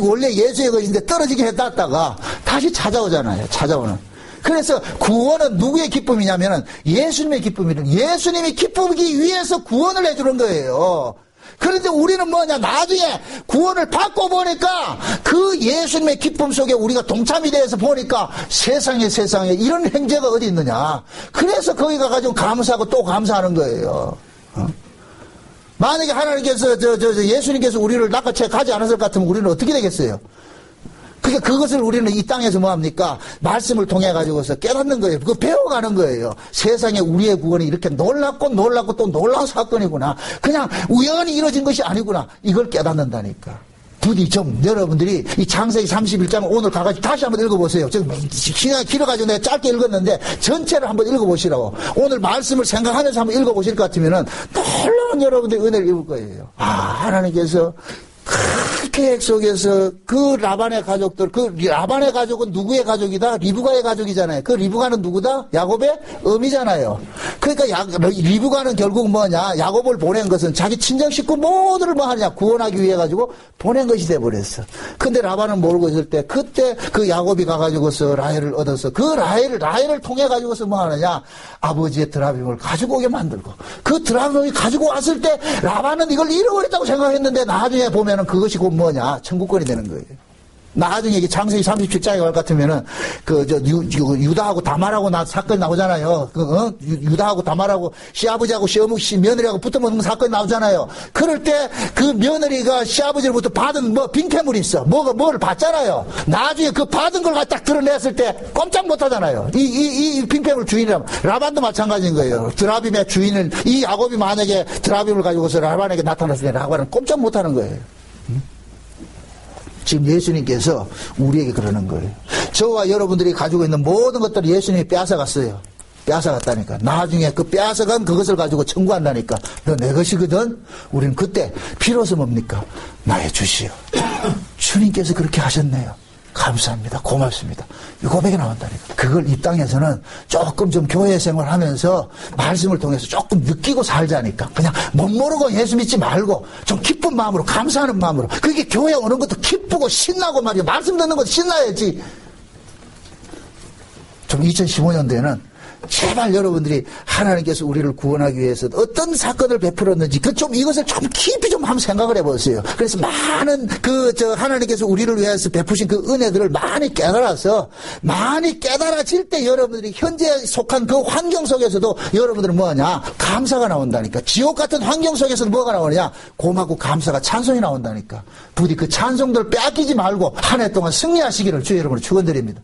원래 예수의 것인데 떨어지게 해놨다가 다시 찾아오잖아요. 찾아오는. 그래서 구원은 누구의 기쁨이냐면은 예수님의 기쁨이든 예수님이 기쁘기 위해서 구원을 해주는 거예요. 그런데 우리는 뭐냐, 나중에 구원을 받고 보니까 그 예수님의 기쁨 속에 우리가 동참이 돼서 보니까 세상에 이런 행제가 어디 있느냐. 그래서 거기 가가지고 감사하고 또 감사하는 거예요. 만약에 하나님께서 예수님께서 우리를 낚아채 가지 않았을 것 같으면 우리는 어떻게 되겠어요? 그러니까 그것을 우리는 이 땅에서 뭐 합니까? 말씀을 통해 가지고서 깨닫는 거예요. 그거 배워가는 거예요. 세상에 우리의 구원이 이렇게 놀랍고 또 놀라운 사건이구나. 그냥 우연히 이루어진 것이 아니구나. 이걸 깨닫는다니까. 부디 좀 여러분들이 이 창세기 31장을 오늘 가가지고 다시 한번 읽어보세요. 지금 시간이 길어가지고 내가 짧게 읽었는데 전체를 한번 읽어보시라고. 오늘 말씀을 생각하면서 한번 읽어보실 것 같으면은 놀라운 여러분들의 은혜를 입을 거예요. 하나님께서 그 계획 속에서 그 라반의 가족들, 그 라반의 가족은 누구의 가족이다? 리브가의 가족이잖아요. 그 리브가는 누구다? 야곱의 어미잖아요. 그러니까 리브가는 결국 뭐냐? 야곱을 보낸 것은 자기 친정 식구 모두를 뭐 하냐? 구원하기 위해 가지고 보낸 것이 돼버렸어. 근데 라반은 모르고 있을 때 그때 그 야곱이 가가지고서 라헬을 얻어서 그 라헬을 통해 가지고서 뭐 하느냐? 아버지의 드라빔을 가지고 오게 만들고 그 드라빔이 가지고 왔을 때 라반은 이걸 잃어버렸다고 생각했는데 나중에 보면은 그것이 곧 뭐냐? 천국권이 되는 거예요. 나중에 이게 창세기 37장에 갈 것 같으면은 유다하고 다말하고 사건이 나오잖아요. 유다하고 다말하고 시아버지하고 시어머니하고 붙어먹는 사건이 나오잖아요. 그럴 때 그 며느리가 시아버지로부터 받은 빈폐물이 있어. 뭐를 받잖아요. 나중에 그 받은 걸 딱 드러냈을 때 꼼짝 못 하잖아요. 이 빈폐물 주인이라면 라반도 마찬가지인 거예요. 드라빔의 주인을 이 야곱이 만약에 드라빔을 가지고서 라반에게 나타났을 때 라반은 꼼짝 못 하는 거예요. 지금 예수님께서 우리에게 그러는 거예요. 저와 여러분들이 가지고 있는 모든 것들을 예수님이 빼앗아갔어요. 빼앗아갔다니까. 나중에 그 빼앗아간 그것을 가지고 청구한다니까. 너 내 것이거든. 우리는 그때 비로소 뭡니까? 나의 주시오. 주님께서 그렇게 하셨네요. 감사합니다. 고맙습니다. 이 고백이 나온다니까. 그걸 이 땅에서는 조금 좀 교회 생활하면서 말씀을 통해서 조금 느끼고 살자니까. 그냥 못 모르고 예수 믿지 말고 좀 기쁜 마음으로, 감사하는 마음으로. 그게 교회 오는 것도 기쁘고 신나고 말이야. 말씀 듣는 것도 신나야지. 좀 2015년도에는 제발 여러분들이 하나님께서 우리를 구원하기 위해서 어떤 사건을 베풀었는지 좀 이것을 좀 깊이 좀 한번 생각을 해보세요. 그래서 많은 하나님께서 우리를 위해서 베푸신 그 은혜들을 많이 깨달아질 때 여러분들이 현재 속한 그 환경 속에서도 여러분들은 뭐하냐? 감사가 나온다니까. 지옥 같은 환경 속에서도 뭐가 나오느냐? 고맙고 감사가 찬송이 나온다니까. 부디 그 찬송들 빼앗기지 말고 한 해 동안 승리하시기를 주의 여러분을 축원드립니다.